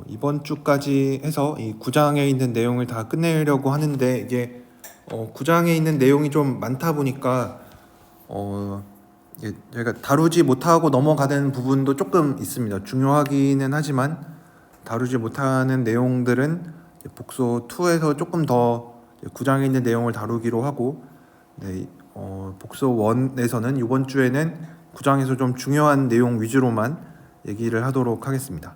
이번 주까지 해서 이 9장에 있는 내용을 다 끝내려고 하는데 이게 9장에 있는 내용이 좀 많다 보니까 이게 저희가 다루지 못하고 넘어가는 부분도 조금 있습니다. 중요하기는 하지만 다루지 못하는 내용들은 복소 2에서 조금 더 9장에 있는 내용을 다루기로 하고, 네, 복소 1에서는 이번 주에는 9장에서 좀 중요한 내용 위주로만 얘기를 하도록 하겠습니다.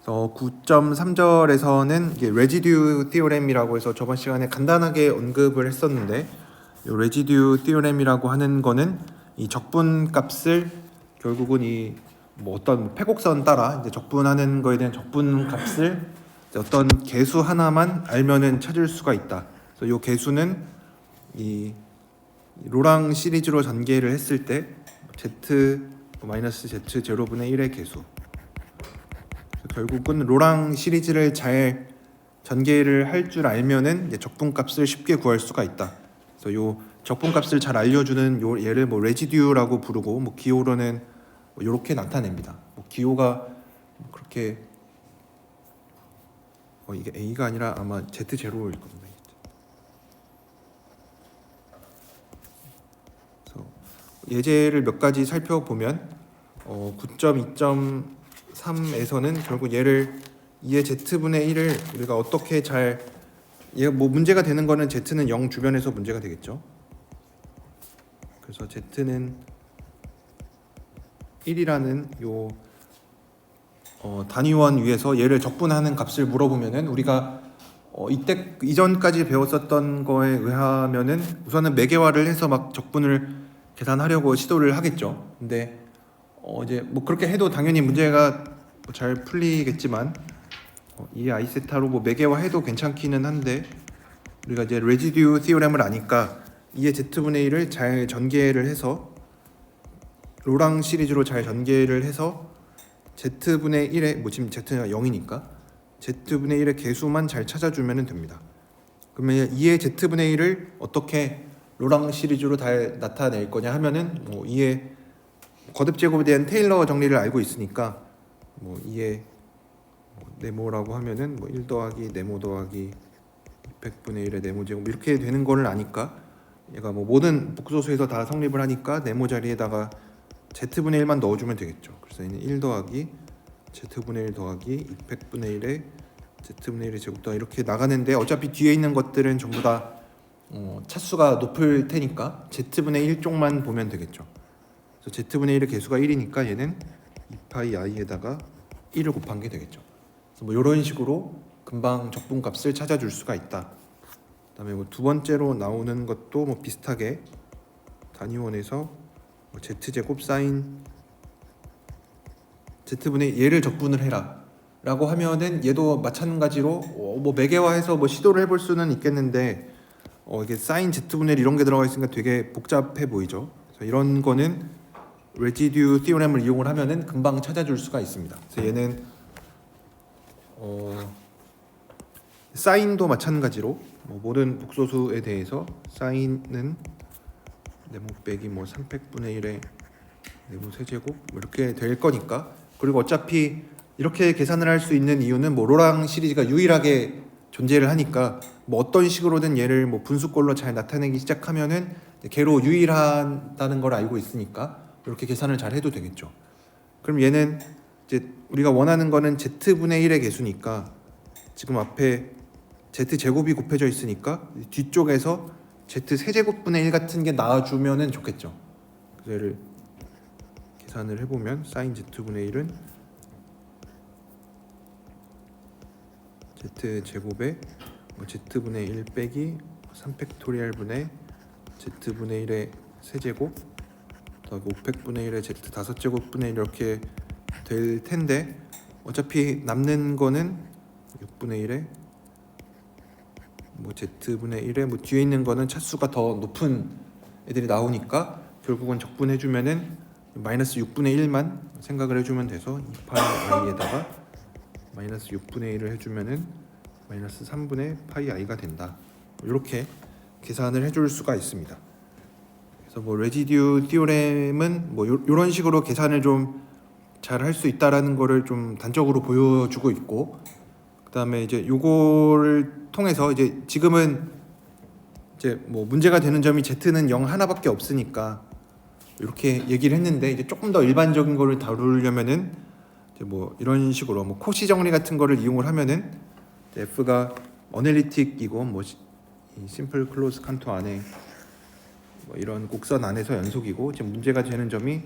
9.3절에서는 레지듀 티오렘이라고 해서 저번 시간에 간단하게 언급을 했었는데, 이 레지듀 티오렘이라고 하는 거는 이 적분값을 결국은 이 어떤 패곡선 따라 이제 적분하는 거에 대한 적분값을 어떤 개수 하나만 알면은 찾을 수가 있다. 그래서 이 개수는 이 로랑 시리즈로 전개를 했을 때 z 마이너스 z 제로분의 1의 개수. 결국은 로랑 시리즈를 잘 전개를 할 줄 알면은 이제 적분값을 쉽게 구할 수가 있다. 그래서 요 적분값을 잘 알려주는 요 얘를 레지듀라고 부르고 기호로는 이렇게 나타냅니다. 기호가 그렇게 이게 a가 아니라 아마 z 제로일 겁니다. 그래서 예제를 몇 가지 살펴보면 9.2.3에서는 결국 얘를 2의 z분의 1을 우리가 어떻게 잘 얘가 문제가 되는 거는 z는 0 주변에서 문제가 되겠죠. 그래서 z는 1이라는 요 단위원 위에서 얘를 적분하는 값을 물어보면은 우리가 이때 이전까지 배웠었던 거에 의하면은 우선은 매개화를 해서 막 적분을 계산하려고 시도를 하겠죠. 근데 이제 그렇게 해도 당연히 문제가 잘 풀리겠지만 이 아이세타로 매개화해도 괜찮기는 한데, 우리가 이제 레지듀 티오렘을 아니까 2의 z분의 1을 잘 전개를 해서 로랑 시리즈로 잘 전개를 해서 z분의 1의 지금 z가 0이니까 z분의 1의 개수만 잘 찾아주면 됩니다. 그러면 2의 z분의 1을 어떻게 로랑 시리즈로 잘 나타낼 거냐 하면은 2의 거듭 제곱에 대한 테일러 정리를 알고 있으니까 2의 네모라고 하면은 1 더하기 네모 더하기 200분의 1의 네모 제곱 이렇게 되는 거를 아니까, 얘가 모든 복소수에서 다 성립을 하니까 네모 자리에다가 z분의 1만 넣어주면 되겠죠. 그래서 얘는 1 더하기 z분의 1 더하기 200분의 1의 z분의 1의 제곱 더 이렇게 나가는데, 어차피 뒤에 있는 것들은 전부 다 차수가 높을 테니까 z분의 1 쪽만 보면 되겠죠. 그래서 z분의 1의 개수가 1이니까 얘는 2파이 i에다가 1을 곱한 게 되겠죠. 그래서 이런 식으로 금방 적분값을 찾아줄 수가 있다. 그다음에 두 번째로 나오는 것도 비슷하게 단위원에서 z제곱 사인 z분의 얘를 적분을 해라 라고 하면은 얘도 마찬가지로 매개화해서 시도를 해볼 수는 있겠는데 이게 사인 z분의 1 이런 게 들어가 있으니까 되게 복잡해 보이죠. 그래서 이런 거는 레지듀 티오렘을 이용을 하면은 금방 찾아줄 수가 있습니다. 그래서 얘는 사인도 마찬가지로 모든 복소수에 대해서 사인은 네모 빼기 300분의 1의 네모 세제곱 이렇게 될 거니까, 그리고 어차피 이렇게 계산을 할 수 있는 이유는 로랑 시리즈가 유일하게 존재를 하니까 어떤 식으로든 얘를 분수꼴로 잘 나타내기 시작하면은 걔로 유일하다는 걸 알고 있으니까 이렇게 계산을 잘 해도 되겠죠. 그럼 얘는 이제 우리가 원하는 거는 z분의 1의 개수니까 지금 앞에 z제곱이 곱해져 있으니까 뒤쪽에서 z세제곱분의 1 같은 게 나와주면은 좋겠죠. 그래서 얘를 계산을 해보면 사인 z분의 1은 z제곱에 z분의 1 빼기 3팩토리얼분의 z분의 1의 세제곱 더하기 500분의 1의 z 5제곱분의 1 이렇게 될 텐데, 어차피 남는 거는 6분의 1에 z분의 1에 뒤에 있는 거는 차수가 더 높은 애들이 나오니까 결국은 적분해주면은 마이너스 6분의 1만 생각을 해주면 돼서 2파이 i에다가 마이너스 6분의 1을 해주면은 마이너스 3분의 파이 i가 된다. 이렇게 계산을 해줄 수가 있습니다. 그래서 레지듀 티오렘은 요런 식으로 계산을 좀 잘 할 수 있다라는 거를 좀 단적으로 보여주고 있고, 그다음에 이제 요거를 통해서 이제 지금은 이제 뭐 문제가 되는 점이 Z는 0 하나밖에 없으니까 이렇게 얘기를 했는데, 이제 조금 더 일반적인 거를 다루려면은 이제 뭐 이런 식으로 뭐 코시 정리 같은 거를 이용을 하면은 F가 어널리틱이고 뭐 이 심플 클로즈 칸토 안에 뭐 이런 곡선 안에서 연속이고, 지금 문제가 되는 점이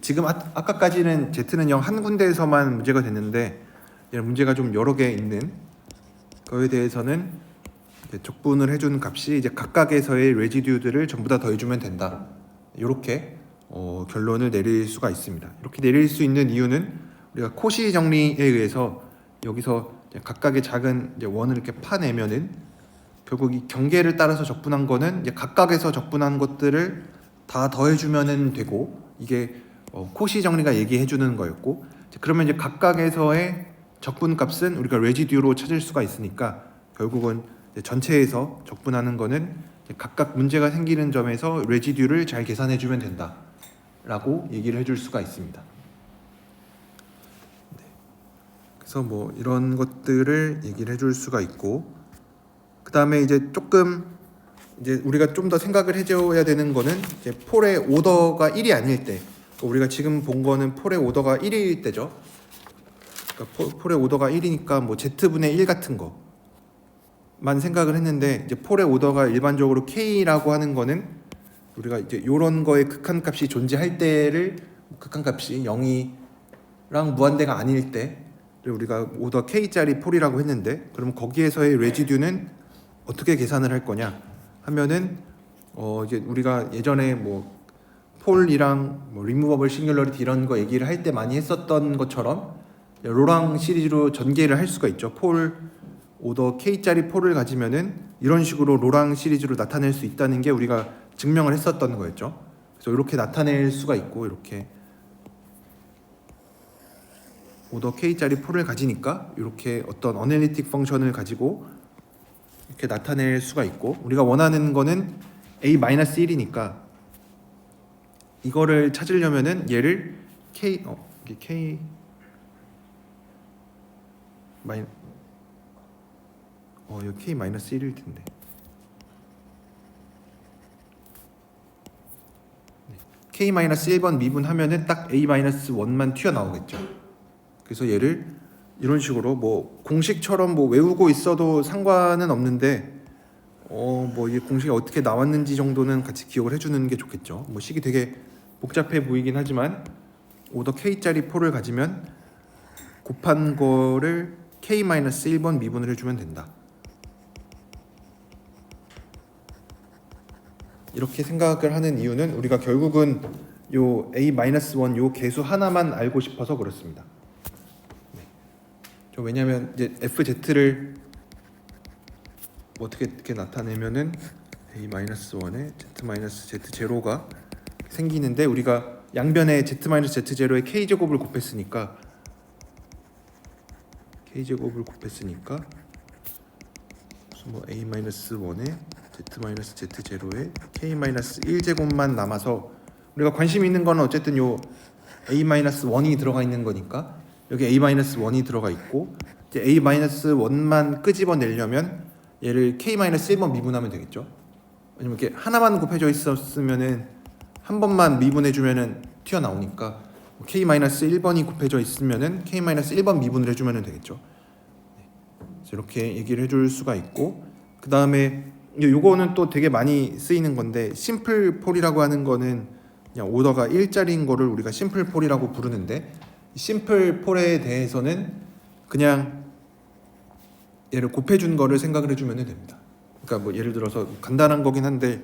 지금 아까까지는 Z는 0 한 군데에서만 문제가 됐는데, 이런 문제가 좀 여러 개 있는 거에 대해서는 이제 적분을 해준 값이 이제 각각에서의 레지듀들을 전부 다 더해주면 된다. 이렇게 결론을 내릴 수가 있습니다. 이렇게 내릴 수 있는 이유는 우리가 코시 정리에 의해서 여기서 이제 각각의 작은 이제 원을 이렇게 파내면은 결국 이 경계를 따라서 적분한 거는 이제 각각에서 적분한 것들을 다 더해주면은 되고, 이게 코시 정리가 얘기해주는 거였고, 그러면 이제 각각에서의 적분값은 우리가 레지듀로 찾을 수가 있으니까 결국은 이제 전체에서 적분하는 거는 각각 문제가 생기는 점에서 레지듀를 잘 계산해주면 된다라고 얘기를 해줄 수가 있습니다. 네. 그래서 뭐 이런 것들을 얘기를 해줄 수가 있고, 그 다음에 이제 조금 이제 우리가 좀 더 생각을 해줘야 되는 거는 이제 폴의 오더가 1이 아닐 때, 우리가 지금 본 거는 폴의 오더가 1일 때죠. 그러니까 폴의 오더가 1이니까 뭐 Z분의 1 같은 거만 생각을 했는데, 이제 폴의 오더가 일반적으로 K라고 하는 거는 우리가 이제 요런 거에 극한값이 존재할 때를, 극한값이 0이랑 무한대가 아닐 때 우리가 오더 K짜리 폴이라고 했는데, 그럼 거기에서의 레지듀는 어떻게 계산을 할 거냐 하면은 이제 우리가 예전에 뭐 폴이랑 뭐 리무버블 싱귤러리티 이런 거 얘기를 할 때 많이 했었던 것처럼 로랑 시리즈로 전개를 할 수가 있죠. 폴 오더 K짜리 폴을 가지면은 이런 식으로 로랑 시리즈로 나타낼 수 있다는 게 우리가 증명을 했었던 거였죠. 그래서 이렇게 나타낼 수가 있고, 이렇게 오더 K짜리 폴을 가지니까 이렇게 어떤 어널리틱 펑션을 가지고 이렇게 나타낼 수가 있고, 우리가 원하는 거는 A-1이니까 이거를 찾으려면은 얘를 K 이게 K 마이 이거 K-1일 텐데. K-1번 미분하면은 딱 A-1만 튀어나오겠죠. 그래서 얘를 이런 식으로 뭐 공식처럼 뭐 외우고 있어도 상관은 없는데 뭐 이 공식이 어떻게 나왔는지 정도는 같이 기억을 해주는 게 좋겠죠. 뭐 식이 되게 복잡해 보이긴 하지만 오더 K짜리 폴을 가지면 곱한 거를 K-1번 미분을 해주면 된다. 이렇게 생각을 하는 이유는 우리가 결국은 요 A-1 요 개수 하나만 알고 싶어서 그렇습니다. 왜냐하면 이제 FZ를 어떻게 나타내면은 A-1에 Z-Z0가 생기는데, 우리가 양변에 Z-Z0에 K제곱을 곱했으니까 뭐 A-1에 Z-Z0에 K-1제곱만 남아서, 우리가 관심 있는 거는 어쨌든 요 A-1이 들어가 있는 거니까 여기 A-1이 들어가 있고, 이제 A-1만 끄집어내려면 얘를 K-1번 미분하면 되겠죠. 왜냐면 이렇게 하나만 곱해져 있었으면은 한 번만 미분해주면은 튀어나오니까 K-1번이 곱해져 있으면은 K-1번 미분을 해주면 되겠죠. 이렇게 얘기를 해줄 수가 있고, 그 다음에 요거는 또 되게 많이 쓰이는 건데, 심플 폴이라고 하는 거는 그냥 오더가 1짜리인 거를 우리가 심플 폴이라고 부르는데, 심플 폴에 대해서는 그냥 얘를 곱해준 거를 생각을 해주면 됩니다. 그러니까 뭐 예를 들어서 간단한 거긴 한데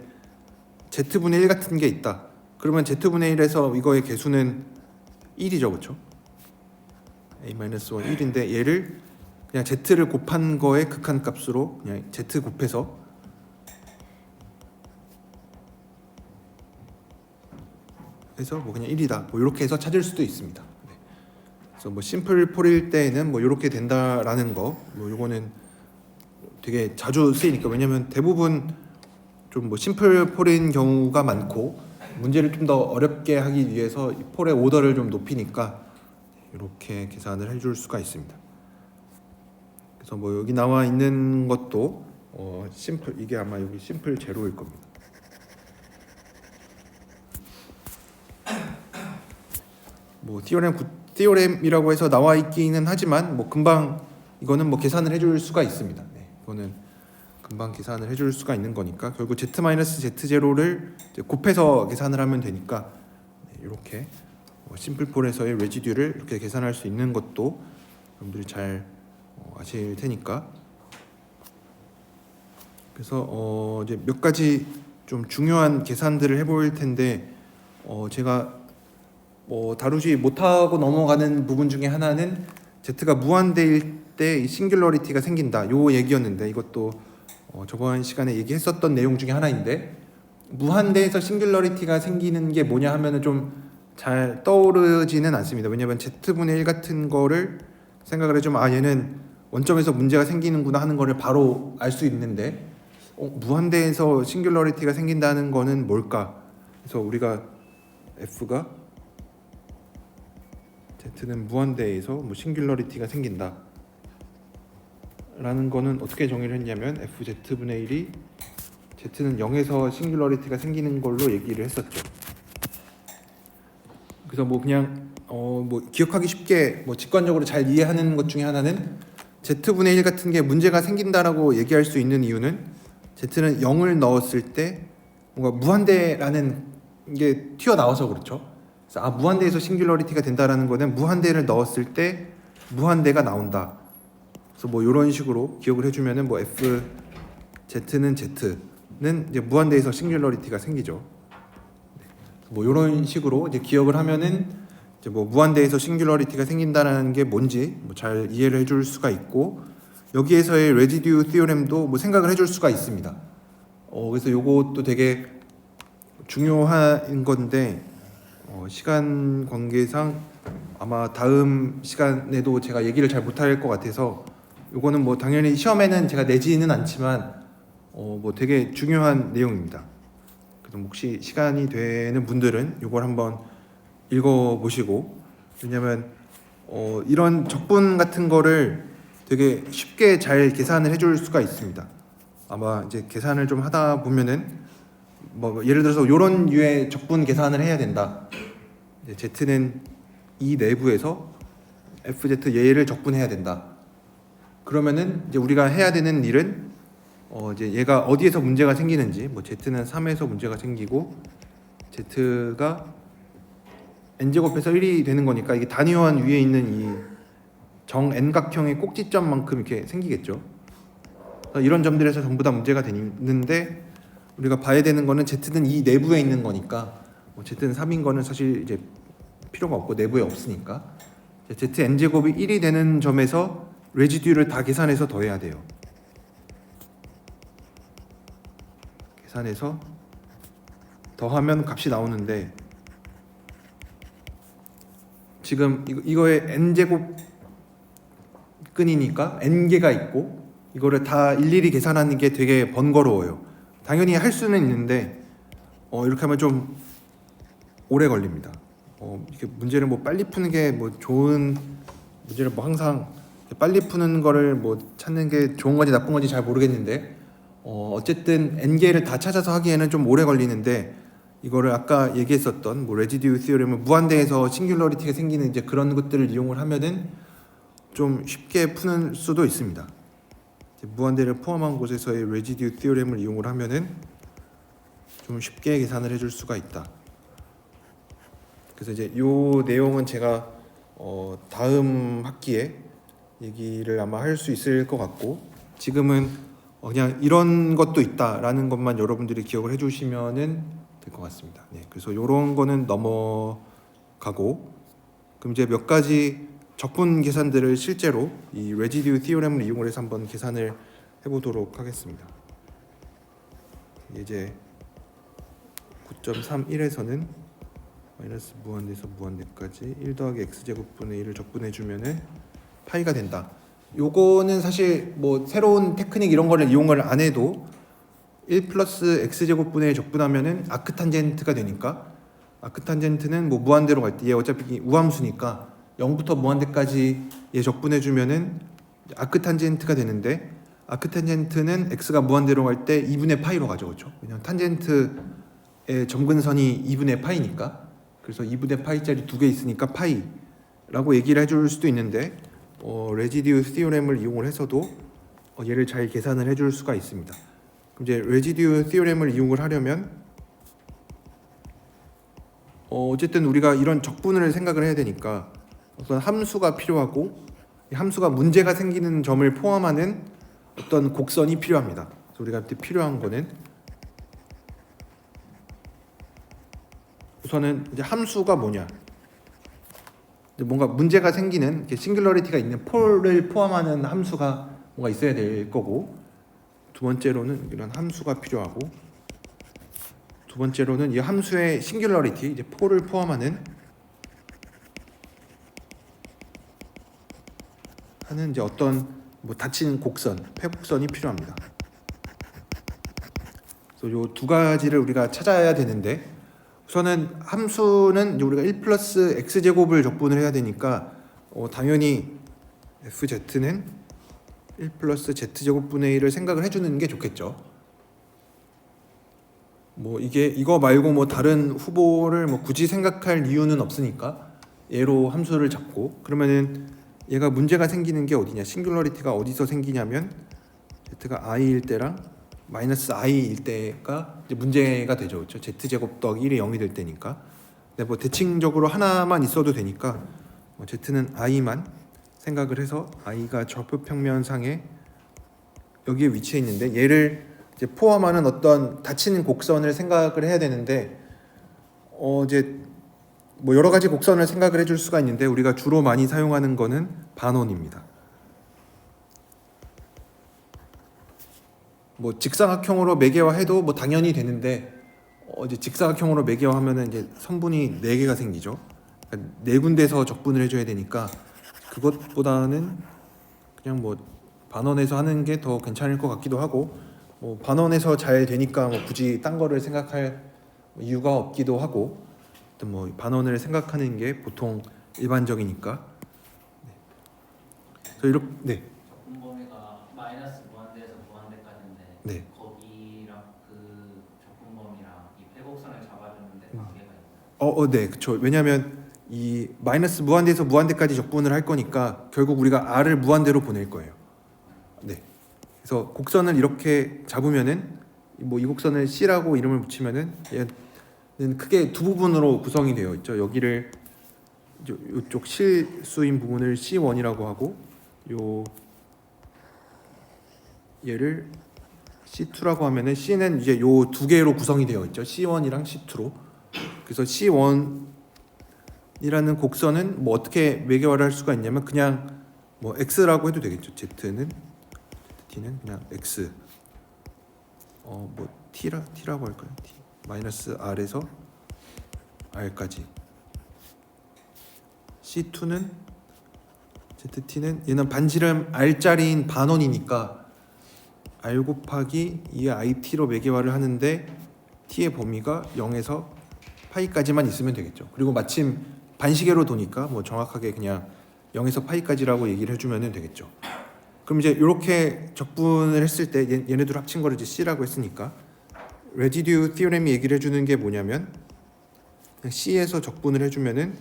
Z분의 1 같은 게 있다. 그러면 Z분의 1에서 이거의 개수는 1이죠, 그렇죠? A-1 1인데 얘를 그냥 Z를 곱한 거의 극한값으로 그냥 Z 곱해서 해서 뭐 그냥 1이다. 뭐 이렇게 해서 찾을 수도 있습니다. 그래서 뭐 심플 폴일 때에는 뭐 이렇게 된다라는 거, 뭐 요거는 되게 자주 쓰이니까, 왜냐면 대부분 좀 뭐 심플 폴인 경우가 많고 문제를 좀 더 어렵게 하기 위해서 이 폴의 오더를 좀 높이니까 이렇게 계산을 해줄 수가 있습니다. 그래서 뭐 여기 나와 있는 것도 심플, 이게 아마 여기 심플 제로일 겁니다. 뭐 티오렘이라고 해서 나와 있기는 하지만 뭐 금방 이거는 뭐 계산을 해줄 수가 있습니다. 네, 이거는 금방 계산을 해줄 수가 있는 거니까 결국 z-z0를 곱해서 계산을 하면 되니까 이렇게 심플폴에서의 레지듀를 이렇게 계산할 수 있는 것도 여러분들이 잘 아실 테니까. 그래서 이제 몇 가지 좀 중요한 계산들을 해볼 텐데 제가 다루지 못하고 넘어가는 부분 중에 하나는 Z가 무한대일 때 싱귤러리티가 생긴다 요 얘기였는데, 이것도 저번 시간에 얘기했었던 내용 중에 하나인데, 무한대에서 싱귤러리티가 생기는 게 뭐냐 하면은 좀 잘 떠오르지는 않습니다. 왜냐하면 Z분의 1 같은 거를 생각을 해주면 얘는 원점에서 문제가 생기는구나 하는 거를 바로 알 수 있는데 무한대에서 싱귤러리티가 생긴다는 거는 뭘까? 그래서 우리가 F가 Z는 무한대에서 뭐 싱귤러리티가 생긴다 라는 거는 어떻게 정의를 했냐면 FZ분의 1이 Z는 0에서 싱귤러리티가 생기는 걸로 얘기를 했었죠. 그래서 뭐 그냥 뭐 기억하기 쉽게 뭐 직관적으로 잘 이해하는 것 중에 하나는 Z분의 1 같은 게 문제가 생긴다라고 얘기할 수 있는 이유는 Z는 0을 넣었을 때 뭔가 무한대라는 게 튀어나와서 그렇죠. 그래서 무한대에서 싱귤러리티가 된다라는 거는 무한대를 넣었을 때 무한대가 나온다. 그래서 뭐 이런 식으로 기억을 해주면은 뭐 F Z는 이제 무한대에서 싱귤러리티가 생기죠. 뭐 이런 식으로 이제 기억을 하면은 이제 뭐 무한대에서 싱귤러리티가 생긴다는 게 뭔지 뭐 잘 이해를 해줄 수가 있고, 여기에서의 레지듀 티오렘도 뭐 생각을 해줄 수가 있습니다. 그래서 요것도 되게 중요한 건데 시간 관계상 아마 다음 시간에도 제가 얘기를 잘 못할 것 같아서 요거는 뭐 당연히 시험에는 제가 내지는 않지만 뭐 되게 중요한 내용입니다. 그래서 혹시 시간이 되는 분들은 요걸 한번 읽어보시고, 왜냐면 이런 적분 같은 거를 되게 쉽게 잘 계산을 해줄 수가 있습니다. 아마 이제 계산을 좀 하다 보면은 뭐 예를 들어서 이런 류의 적분 계산을 해야 된다. 이제 Z는 이 내부에서 FZ 얘를 적분해야 된다. 그러면은 이제 우리가 해야 되는 일은 이제 얘가 어디에서 문제가 생기는지, 뭐 Z는 3에서 문제가 생기고 Z가 n제곱해서 1이 되는 거니까 이게 단위원 위에 있는 이 정 n각형의 꼭지점만큼 이렇게 생기겠죠. 이런 점들에서 전부 다 문제가 되는데 우리가 봐야 되는 거는 Z는 이 내부에 있는 거니까 뭐 Z는 3인 거는 사실 이제 필요가 없고 내부에 없으니까 Z n제곱이 1이 되는 점에서 레지듀를 다 계산해서 더해야 돼요. 계산해서 더하면 값이 나오는데 지금 이거에 n제곱 끈이니까 n개가 있고 이거를 다 일일이 계산하는 게 되게 번거로워요. 당연히 할 수는 있는데 이렇게 하면 좀 오래 걸립니다. 이렇게 문제를 뭐 빨리 푸는 게 뭐 좋은 문제를 뭐 항상 빨리 푸는 거를 뭐 찾는 게 좋은 건지 나쁜 건지 잘 모르겠는데 어쨌든 n개를 다 찾아서 하기에는 좀 오래 걸리는데, 이거를 아까 얘기했었던 뭐 레지듀 티오렘은 무한대에서 싱귤러리티가 생기는 이제 그런 것들을 이용을 하면은 좀 쉽게 푸는 수도 있습니다. 무한대를 포함한 곳에서의 레지듀 티오렘을 이용을 하면은 좀 쉽게 계산을 해줄 수가 있다. 그래서 이제 요 내용은 제가 다음 학기에 얘기를 아마 할 수 있을 것 같고, 지금은 그냥 이런 것도 있다라는 것만 여러분들이 기억을 해주시면은 될 것 같습니다. 네, 그래서 이런 거는 넘어가고, 그럼 이제 몇 가지 적분 계산들을 실제로 이 레지듀 티오렘을 이용을 해서 한번 계산을 해보도록 하겠습니다. 이제 9.31에서는 마이너스 무한대에서 무한대까지 1 더하기 x제곱분의 1을 적분해주면은 파이가 된다. 요거는 사실 뭐 새로운 테크닉 이런 거를 이용을 안 해도 1 플러스 x제곱분의 1 적분하면은 아크탄젠트가 되니까, 아크탄젠트는 뭐 무한대로 갈 때 얘 어차피 우함수니까 0부터 무한대까지에 적분해 주면은 아크탄젠트가 되는데, 아크탄젠트는 x가 무한대로 갈 때 2분의 파이로 가죠. 그렇죠? 왜냐면 탄젠트의 점근선이 2분의 파이니까. 그래서 2분의 파이짜리 두 개 있으니까 파이라고 얘기를 해줄 수도 있는데, 레지듀 시오렘을 이용을 해서도 얘를 잘 계산을 해줄 수가 있습니다. 그럼 이제 레지듀 시오렘을 이용을 하려면 어쨌든 우리가 이런 적분을 생각을 해야 되니까 어떤 함수가 필요하고, 이 함수가 문제가 생기는 점을 포함하는 어떤 곡선이 필요합니다. 그래서 우리가 그때 필요한 거는 우선은 이제 함수가 뭐냐, 이제 뭔가 문제가 생기는 싱귤러리티가 있는 폴을 포함하는 함수가 뭔가 있어야 될 거고, 두 번째로는 이런 함수가 필요하고, 두 번째로는 이 함수의 싱귤러리티, 이제 폴을 포함하는 하는 이제 어떤 뭐 닫힌 곡선, 폐곡선이 필요합니다. 그래서 요 두 가지를 우리가 찾아야 되는데, 우선은 함수는 우리가 1 플러스 x제곱을 적분을 해야 되니까 당연히 fz는 1 플러스 z제곱분의 1을 생각을 해주는 게 좋겠죠. 뭐 이거 말고 뭐 다른 후보를 뭐 굳이 생각할 이유는 없으니까 얘로 함수를 잡고, 그러면은 얘가 문제가 생기는 게 어디냐, 싱귤러리티가 어디서 생기냐면 z가 i일 때랑 마이너스 i일 때가 이제 문제가 되죠. 그렇죠? z제곱 더하기 1이 0이 될 때니까. 근데 뭐 대칭적으로 하나만 있어도 되니까 z는 i만 생각을 해서 i가 좌표평면상에 여기에 위치해 있는데, 얘를 이제 포함하는 어떤 닫히는 곡선을 생각을 해야 되는데, 이제 뭐 여러 가지 곡선을 생각을 해줄 수가 있는데 우리가 주로 많이 사용하는 거는 반원입니다. 뭐 직사각형으로 매개화해도 뭐 당연히 되는데, 이제 직사각형으로 매개화하면은 이제 선분이 4개가 생기죠. 그러니까 4군데서 적분을 해줘야 되니까 그것보다는 그냥 뭐 반원에서 하는 게 더 괜찮을 것 같기도 하고, 뭐 반원에서 잘 되니까 뭐 굳이 딴 거를 생각할 이유가 없기도 하고, 뭐 반원을 생각하는 게 보통 일반적이니까. 그래서 이렇게 적분 범위가 마이너스 무한대에서 무한대까지인데, 네. 거기랑 그 적분 범위랑 이 폐곡선을 잡아주는데 관계가 있나요? 네, 그렇죠. 왜냐하면 이 마이너스 무한대에서 무한대까지 적분을 할 거니까 결국 우리가 r을 무한대로 보낼 거예요. 네. 그래서 곡선을 이렇게 잡으면은 뭐 이 곡선을 C라고 이름을 붙이면은 얘는 크게 두 부분으로 구성이 되어 있죠. 여기를 이쪽 실수인 부분을 C1이라고 하고, 얘를 C2라고 하면은 C는 이제 요 두 개로 구성이 되어 있죠. C1이랑 C2로. 그래서 C1이라는 곡선은 뭐 어떻게 매개화를 할 수가 있냐면 그냥 뭐 X라고 해도 되겠죠. T는 그냥 X. 뭐 T라고 할까요? T 마이너스 R에서 R까지. C2는 ZT는 얘는 반지름 R짜리인 반원이니까 R 곱하기 2의 IT로 매개화를 하는데 T의 범위가 0에서 파이까지만 있으면 되겠죠. 그리고 마침 반시계로 도니까 뭐 정확하게 그냥 0에서 파이까지라고 얘기를 해주면 되겠죠. 그럼 이제 이렇게 적분을 했을 때 얘네들 합친 거를 이제 C라고 했으니까 레지듀 티오렘이 얘기를 해주는 게 뭐냐면 C에서 적분을 해주면은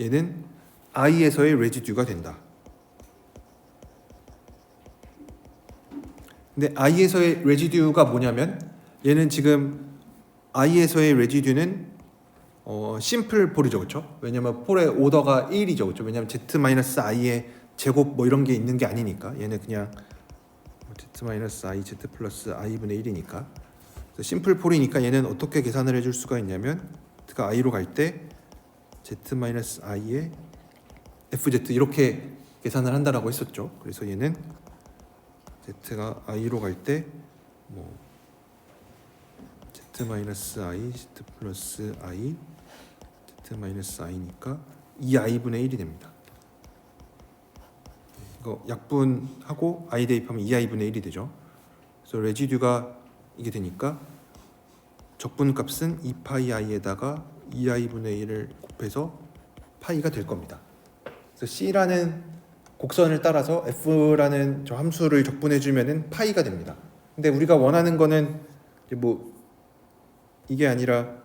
얘는 I에서의 레지듀가 된다. 근데 I에서의 레지듀가 뭐냐면 얘는 지금 I에서의 레지듀는 심플 폴이죠, 그렇죠? 왜냐면 폴의 오더가 1이죠, 그렇죠? 왜냐면 z-i의 제곱 뭐 이런 게 있는 게 아니니까 얘는 그냥 z-i z 플러스 i분의 1이니까. 심플 폴이니까 얘는 어떻게 계산을 해줄 수가 있냐면 z가 i로 갈 때 z-i의 fz 이렇게 계산을 한다라고 했었죠. 그래서 얘는 z가 i로 갈 때 뭐 z-i z 플러스 i z-i니까 2i분의 1이 됩니다. 이거 약분하고 i 대입하면 2i분의 1이 되죠. 그래서 레지듀가 이게 되니까 적분값은 2파이 i에다가 2i분의 1을 곱해서 파이가 될 겁니다. 그래서 C라는 곡선을 따라서 F라는 저 함수를 적분해 주면은 파이가 됩니다. 근데 우리가 원하는 거는 이제 뭐 이게 아니라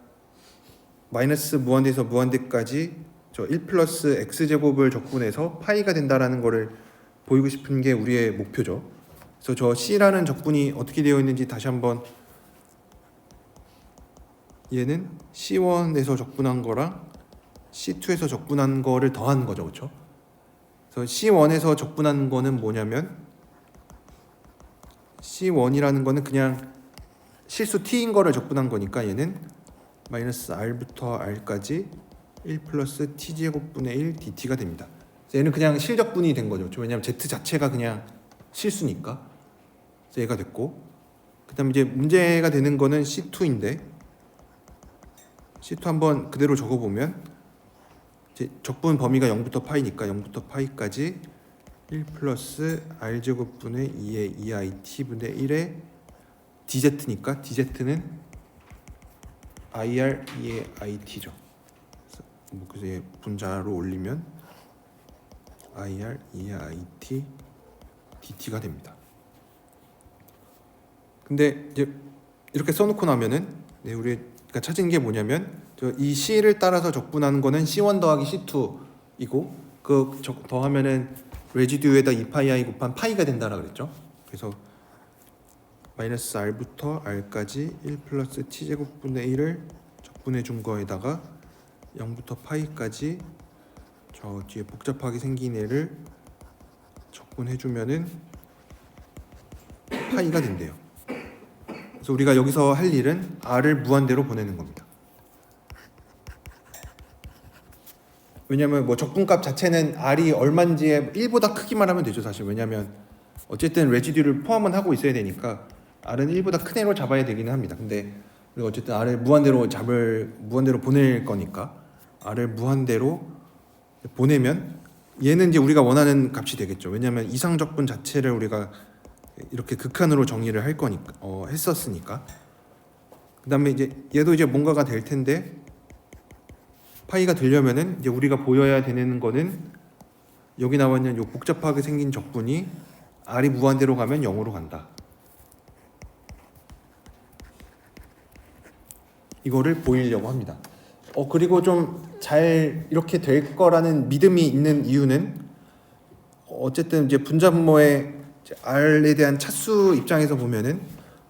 마이너스 무한대에서 무한대까지 저 1 플러스 x제곱을 적분해서 파이가 된다라는 거를 보이고 싶은 게 우리의 목표죠. 그래서 저 C라는 적분이 어떻게 되어 있는지 다시 한번, 얘는 C1에서 적분한 거랑 C2에서 적분한 거를 더한 거죠. 그렇죠? 그래서 C1에서 적분한 거는 뭐냐면 C1이라는 거는 그냥 실수 t인 거를 적분한 거니까 얘는 마이너스 r부터 r까지 1 플러스 t제곱분의 1 dt가 됩니다. 얘는 그냥 실적분이 된 거죠. 왜냐하면 z 자체가 그냥 실수니까. 그래서 얘가 됐고, 그 다음에 이제 문제가 되는 거는 C2인데 C2 한번 그대로 적어보면 이제 적분 범위가 0부터 파이니까 0부터 파이까지 1 플러스 r제곱분의 2의 2it분의 1의 dz니까 dz는 ir 2의 it죠. 그래서 얘 분자로 올리면 ir 2의 it dt가 됩니다. 근데 이제 이렇게 써놓고 나면은 우리가 찾은 게 뭐냐면 이 C를 따라서 적분하는 거는 C1 더하기 C2이고 그 더하면은 레지듀에다 2파이 곱한 파이가 된다라 그랬죠. 그래서 마이너스 r부터 r까지 1 플러스 t제곱분의 1을 적분해 준 거에다가 0부터 파이까지 저 뒤에 복잡하게 생긴 애를 적분해 주면은 파이가 된대요. 그래서 우리가 여기서 할 일은 r을 무한대로 보내는 겁니다. 왜냐면 뭐 적분값 자체는 r이 얼마인지에 1보다 크기만 하면 되죠, 사실. 왜냐면 어쨌든 레지듀를 포함은 하고 있어야 되니까 r은 1보다 큰 애로 잡아야 되기는 합니다. 근데 우리가 어쨌든 r을 무한대로 보낼 거니까 r을 무한대로 보내면 얘는 이제 우리가 원하는 값이 되겠죠. 왜냐면 이상적분 자체를 우리가 이렇게 극한으로 정의를 할 거니까 했었으니까. 그다음에 이제 얘도 이제 뭔가가 될 텐데 파이가 되려면은 이제 우리가 보여야 되는 거는 여기 나와 있는 요 복잡하게 생긴 적분이 r이 무한대로 가면 0으로 간다. 이거를 보이려고 합니다. 그리고 좀 잘 이렇게 될 거라는 믿음이 있는 이유는 어쨌든 이제 분자 분모의 r에 대한 차수 입장에서 보면은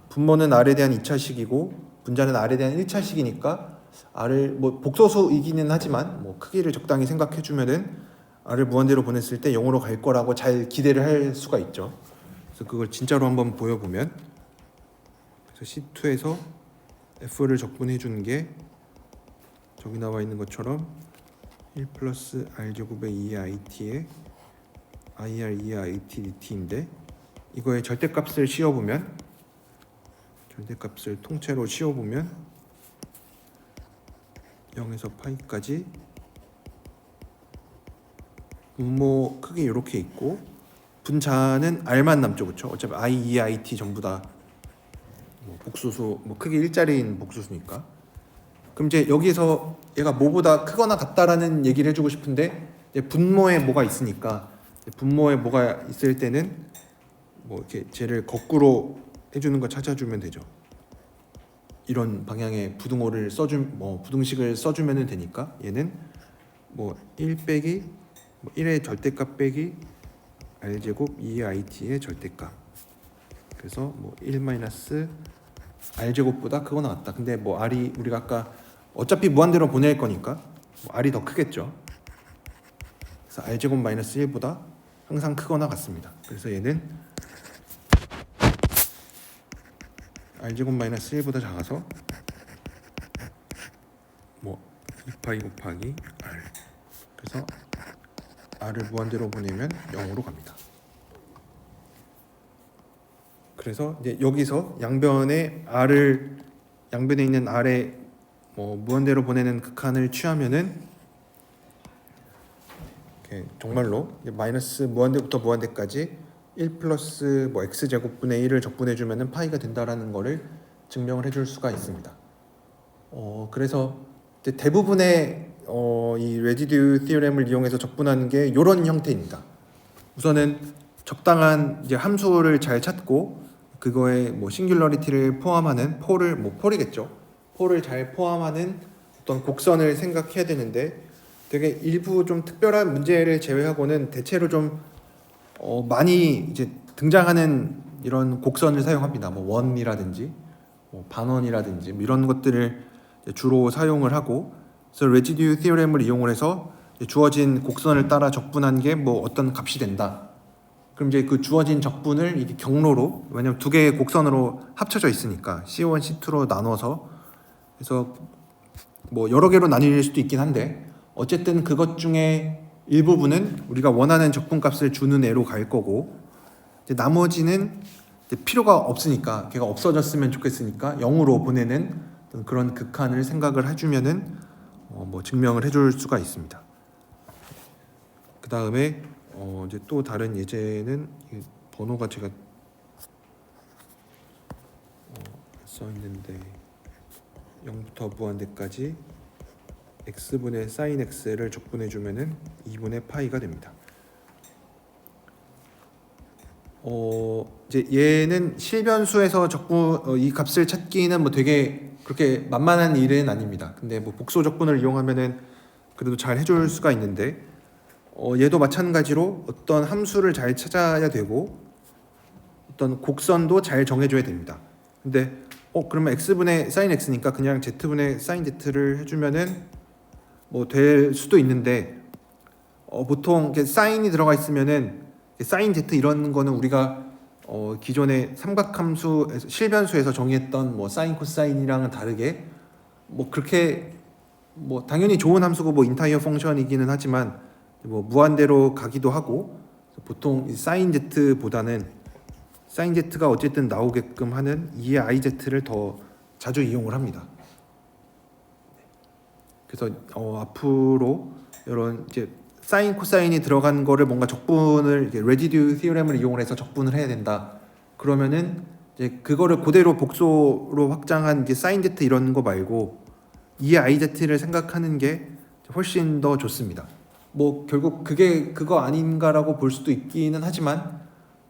분모는 r에 대한 2차식이고 분자는 r에 대한 1차식이니까 r을 뭐 복소수이기는 하지만 뭐 크기를 적당히 생각해 주면은 r을 무한대로 보냈을 때 0으로 갈 거라고 잘 기대를 할 수가 있죠. 그래서 그걸 진짜로 한번 보여보면, 그래서 C2에서 f를 적분해 준 게 저기 나와 있는 것처럼 1 플러스 r제곱의 2의 it에 ir 2의 it dt인데 이거의 절대값을 씌워보면, 절대값을 통째로 씌워보면 0에서 파이까지 분모 크기 이렇게 있고 분자는 r만 남죠, 그렇죠? 어차피 i, 2, it 전부 다 뭐 복수수, 뭐 크기 일자리인 복수수니까. 그럼 이제 여기서 얘가 뭐보다 크거나 같다라는 얘기를 해주고 싶은데 이제 분모에 뭐가 있으니까, 분모에 뭐가 있을 때는 뭐 이렇게 쟤를 거꾸로 해주는 거 찾아주면 되죠. 이런 방향의 부등식을 써주면 되니까 얘는 뭐 1 빼기 뭐 1의 절대값 빼기 r제곱 2의 it의 절대값, 그래서 뭐 1 마이너스 r제곱보다 크거 나왔다. 근데 뭐 r이 우리가 아까 어차피 무한대로 보낼 거니까 뭐 r이 더 크겠죠. 그래서 r제곱 마이너스 1보다 항상 크거나 같습니다. 그래서 얘는 r제곱 마이너스 1보다 작아서 뭐 2파이 곱하기 r, 그래서 r을 무한대로 보내면 0으로 갑니다. 그래서 이제 여기서 양변에 있는 r에 뭐 무한대로 보내는 극한을 취하면은 이렇게 정말로 마이너스 무한대부터 무한대까지 1 플러스 뭐 x제곱분의 1을 적분해 주면은 파이가 된다라는 거를 증명을 해줄 수가 있습니다. 그래서 이제 대부분의 이 레지듀 티오렘을 이용해서 적분하는 게 이런 형태입니다. 우선은 적당한 이제 함수를 잘 찾고 그거에 뭐 싱귤러리티를 포함하는 폴이겠죠. 폴을 잘 포함하는 어떤 곡선을 생각해야 되는데 되게 일부 좀 특별한 문제를 제외하고는 대체로 좀 많이 이제 등장하는 이런 곡선을 사용합니다. 뭐 원이라든지 뭐 반원이라든지 뭐 이런 것들을 주로 사용을 하고, 그래서 레지듀 티오렘을 이용을 해서 주어진 곡선을 따라 적분한 게 뭐 어떤 값이 된다. 그럼 이제 그 주어진 적분을 이게 경로로, 왜냐면 두 개의 곡선으로 합쳐져 있으니까 C1, C2로 나눠서, 그래서 뭐 여러 개로 나뉠 수도 있긴 한데 어쨌든 그것 중에 일부분은 우리가 원하는 적분값을 주는 애로 갈 거고, 이제 나머지는 이제 필요가 없으니까 걔가 없어졌으면 좋겠으니까 0으로 보내는 그런 극한을 생각을 해주면은 뭐 증명을 해줄 수가 있습니다. 그 다음에 이제 또 다른 예제는 이 번호가 제가 써 있는데 0부터 무한대까지 x분의 sin x를 적분해 주면은 2분의 파이가 됩니다. 이제 얘는 실변수에서 적분 이 값을 찾기는 뭐 되게 그렇게 만만한 일은 아닙니다. 근데 뭐 복소 적분을 이용하면은 그래도 잘 해줄 수가 있는데 얘도 마찬가지로 어떤 함수를 잘 찾아야 되고 어떤 곡선도 잘 정해줘야 됩니다. 근데 그러면 x분의 sin x니까 그냥 z분의 sin z를 해주면은 뭐 될 수도 있는데 보통 이렇게 사인이 들어가 있으면은 sin z 이런 거는 우리가 기존의 삼각함수 실변수에서 정의했던 뭐 사인 코사인이랑은 다르게 뭐 그렇게 뭐 당연히 좋은 함수고 뭐 인타이어 펑션이기는 하지만 뭐 무한대로 가기도 하고, 보통 이 사인 z보다는 사인 z가 어쨌든 나오게끔 하는 2의 iz를 더 자주 이용을 합니다. 그래서 앞으로 이런 이제 사인 코사인이 들어간 거를 뭔가 적분을 레지듀 티오렘을 이용해서 적분을 해야 된다. 그러면은 이제 그거를 그대로 복소로 확장한 이제 사인 z 이런 거 말고 2의 iz를 생각하는 게 훨씬 더 좋습니다. 뭐 결국 그게 그거 아닌가라고 볼 수도 있기는 하지만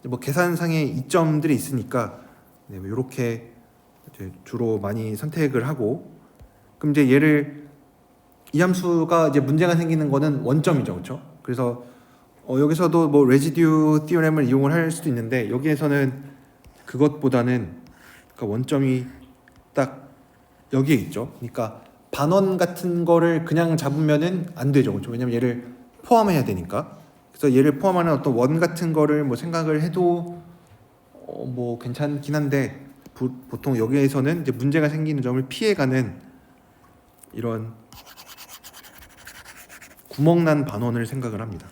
뭐 계산상의 이점들이 있으니까 뭐 이렇게 이제 주로 많이 선택을 하고, 그럼 이제 얘를 이 함수가 이제 문제가 생기는 거는 원점이죠, 그렇죠? 그래서 여기서도 뭐 레지듀 티오렘을 이용을 할 수도 있는데 여기에서는 그것보다는 그러니까 원점이 딱 여기에 있죠. 그러니까 반원 같은 거를 그냥 잡으면은 안 되죠, 그렇죠? 왜냐면 얘를 포함해야 되니까. 그래서 얘를 포함하는 어떤 원 같은 거를 뭐 생각을 해도 뭐 괜찮긴 한데 보통 여기에서는 이제 문제가 생기는 점을 피해가는 이런 구멍난 반원을 생각을 합니다.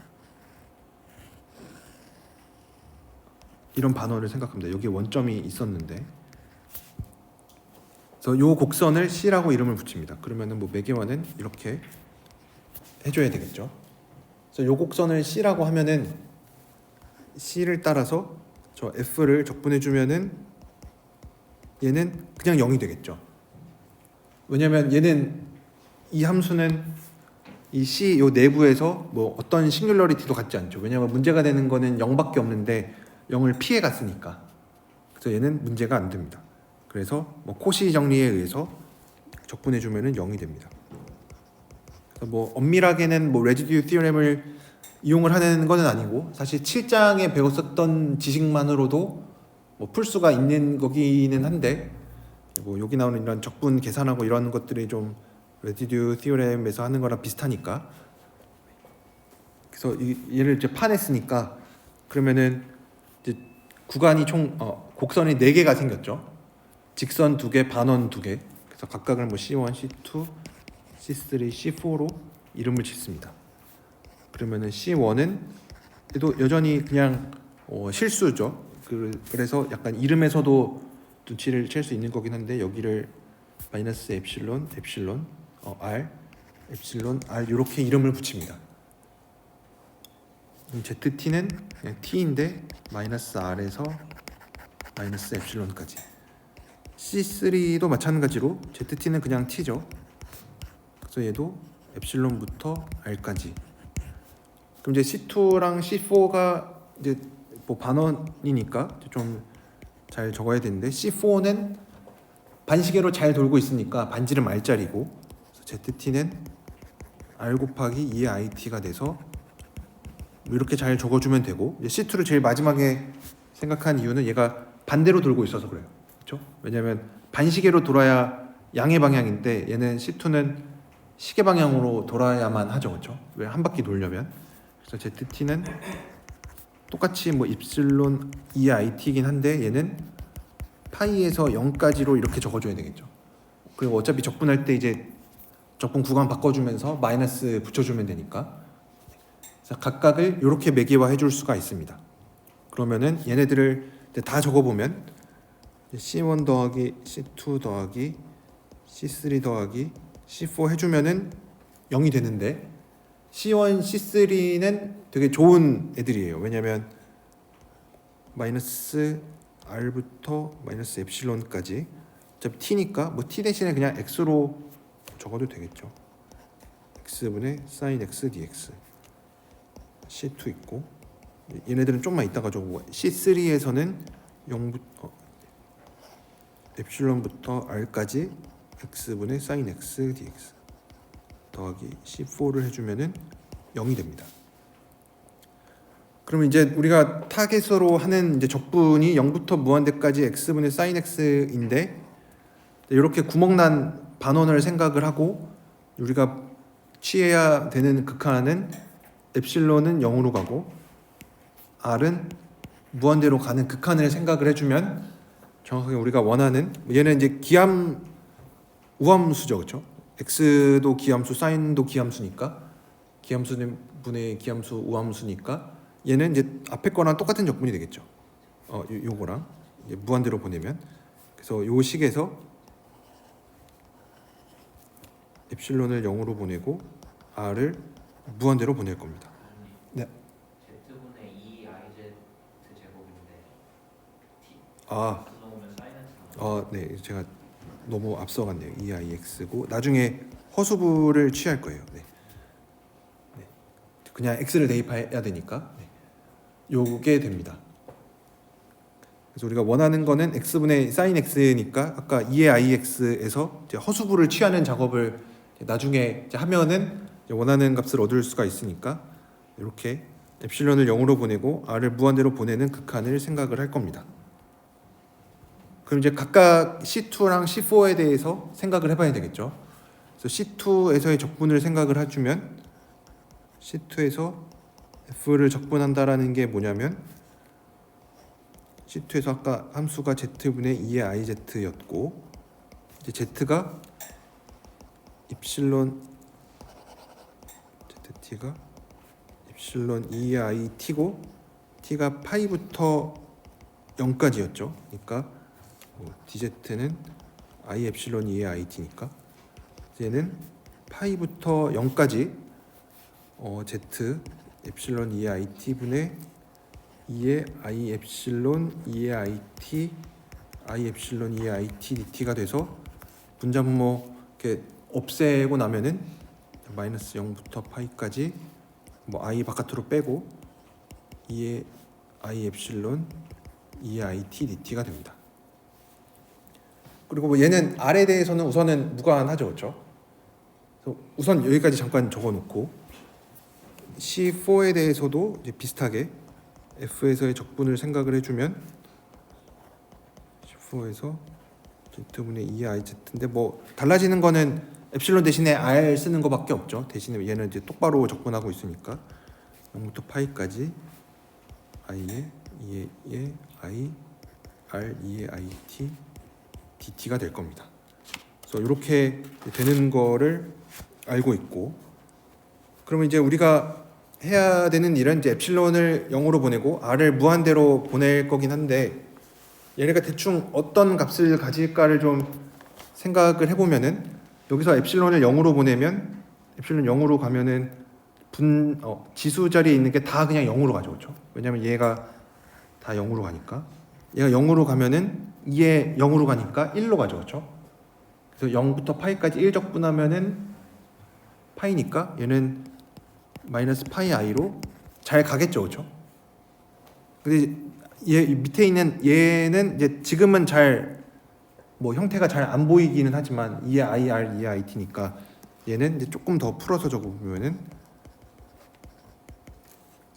이런 반원을 생각합니다. 여기에 원점이 있었는데, 그래서 요 곡선을 C라고 이름을 붙입니다. 그러면은 뭐 매개화는 이렇게 해줘야 되겠죠. 그래서 요 곡선을 C라고 하면은 C를 따라서 저 F를 적분해주면은 얘는 그냥 0이 되겠죠. 왜냐면 얘는 이 함수는 이 C 요 내부에서 뭐 어떤 싱귤러리티도 갖지 않죠. 왜냐면 문제가 되는 거는 0밖에 없는데 0을 피해 갔으니까. 그래서 얘는 문제가 안 됩니다. 그래서 뭐 코시 정리에 의해서 적분해 주면은 0이 됩니다. 그래서 뭐 엄밀하게는 뭐 레지듀 티오렘을 이용을 하는 거는 아니고 사실 7장에 배웠었던 지식만으로도 뭐 풀 수가 있는 거기는 한데, 뭐 여기 나오는 이런 적분 계산하고 이런 것들이 좀 레지듀 티오렘에서 하는 거랑 비슷하니까. 그래서 얘를 이제 파냈으니까 그러면은 이제 구간이 총 곡선이 4개가 생겼죠. 직선 2개, 반원 2개. 그래서 각각을 뭐 C1, C2, C3, C4로 이름을 짓습니다. 그러면은 C1은 또 여전히 그냥 실수죠. 그래서 약간 이름에서도 눈치를 챌 수 있는 거긴 한데 여기를 마이너스 엡실론, R, 엡실론, R 이렇게 이름을 붙입니다. ZT는 그냥 T인데 마이너스 R에서 마이너스 엡실론까지. C3도 마찬가지로 ZT는 그냥 T죠. 그래서 얘도 엡실론부터 r까지. 그럼 이제 C2랑 C4가 이제 뭐 반원이니까 좀 잘 적어야 되는데 C4는 반시계로 잘 돌고 있으니까 반지름 r짜리고 ZT는 r 곱하기 2의 it가 돼서 이렇게 잘 적어주면 되고 이제 C2를 제일 마지막에 생각한 이유는 얘가 반대로 돌고 있어서 그래요. 그렇죠? 왜냐하면 반시계로 돌아야 양의 방향인데 얘는 C2는 시계 방향으로 돌아야만 하죠. 그렇죠? 왜 한 바퀴 돌려면. 그래서 ZT는 똑같이 뭐 입실론 2it이긴 한데 얘는 파이에서 0까지로 이렇게 적어줘야 되겠죠. 그리고 어차피 적분할 때 이제 적분 구간 바꿔주면서 마이너스 붙여주면 되니까 그래서 각각을 이렇게 매개화 해줄 수가 있습니다. 그러면은 얘네들을 다 적어보면 C1 더하기 C2 더하기 C3 더하기 C4 해주면은 0이 되는데 C1, C3는 되게 좋은 애들이에요. 왜냐면 마이너스 R부터 마이너스 엡실론까지 어차피 T니까 뭐 T 대신에 그냥 X로 적어도 되겠죠. X분의 sin X dx C2 있고 얘네들은 좀만 이따가 적고 C3에서는 0부터 엡실론부터 R까지 X분의 sin X dx 더하기 C4를 해주면은 0이 됩니다. 그러면 이제 우리가 타겟으로 하는 이제 적분이 0부터 무한대까지 x분의 sin x인데 이렇게 구멍난 반원을 생각을 하고 우리가 취해야 되는 극한은 엡실론은 0으로 가고 r은 무한대로 가는 극한을 생각을 해주면 정확하게 우리가 원하는 얘는 이제 기함 우함수죠, 그렇죠? x도 기함수, sine도 기함수니까 기함수분의 기함수 우함수니까 얘는 이제 앞에 거랑 똑같은 적분이 되겠죠. 요거랑 이제 무한대로 보내면 그래서 요 식에서 엡실론을 0으로 보내고 r을 무한대로 보낼 겁니다. 네. Z분의 2IZ 제곱인데 T 아, 넣으면 사인은 네. 제가 너무 앞서갔네요. 2ix고 나중에 허수부를 취할 거예요. 네. 네. 그냥 x를 대입해야 되니까. 네. 요게 됩니다. 그래서 우리가 원하는 거는 x분의 sin x니까 아까 2의 ix에서 이제 허수부를 취하는 작업을 나중에 이제 하면은 이제 원하는 값을 얻을 수가 있으니까 이렇게 엡실론을 0으로 보내고 r을 무한대로 보내는 극한을 생각을 할 겁니다. 그럼 이제 각각 C2랑 C4에 대해서 생각을 해봐야 되겠죠. 그래서 C2에서의 적분을 생각을 해주면 C2에서 F를 적분한다라는 게 뭐냐면 C2에서 아까 함수가 Z분의 2의 IZ였고 이제 Z가 입실론 ZT가 입실론 2의 IT고 T가 파이부터 0까지였죠. 그러니까 DZ는 I 엡실론 2의 IT니까 얘는 파이부터 0까지 Z 엡실론 2의 IT분의 2의 I 엡실론 2의 IT I 엡실론 2의 IT DT가 돼서 분자분모 이렇게 없애고 나면은 마이너스 0부터 파이까지 뭐 I 바깥으로 빼고 2의 I 엡실론 2의 IT DT가 됩니다. 그리고 뭐 얘는 R에 대해서는 우선은 무관하죠, 그렇죠? 그래서 우선 여기까지 잠깐 적어놓고 C4에 대해서도 이제 비슷하게 F에서의 적분을 생각을 해주면 C4에서 Z분의 2의 IZ인데 뭐 달라지는 거는 엡실론 대신에 R 쓰는 거밖에 없죠. 대신에 얘는 이제 똑바로 적분하고 있으니까 0부터 파이까지 I의 2의 I R 2의 IT DT가 될 겁니다. 그래서 이렇게 되는 거를 알고 있고 그러면 이제 우리가 해야 되는 일은 이제 엡실론을 0으로 보내고 r을 무한대로 보낼 거긴 한데 얘네가 대충 어떤 값을 가질까를 좀 생각을 해보면은 여기서 엡실론을 0으로 보내면 엡실론 0으로 가면은 지수 자리에 있는 게 다 그냥 0으로 가죠, 그렇죠? 왜냐면 얘가 다 0으로 가니까 얘가 0으로 가면은 2에 0으로 가니까 1로 가죠, 그렇죠? 그래서 0부터 파이까지 1 적분하면은 파이니까 얘는 마이너스 파이 i로 잘 가겠죠, 그렇죠? 근데 얘 밑에 있는 얘는 이제 지금은 잘 뭐 형태가 잘 안 보이기는 하지만 2의 ir, 2의 it니까 얘는 이제 조금 더 풀어서 적어보면은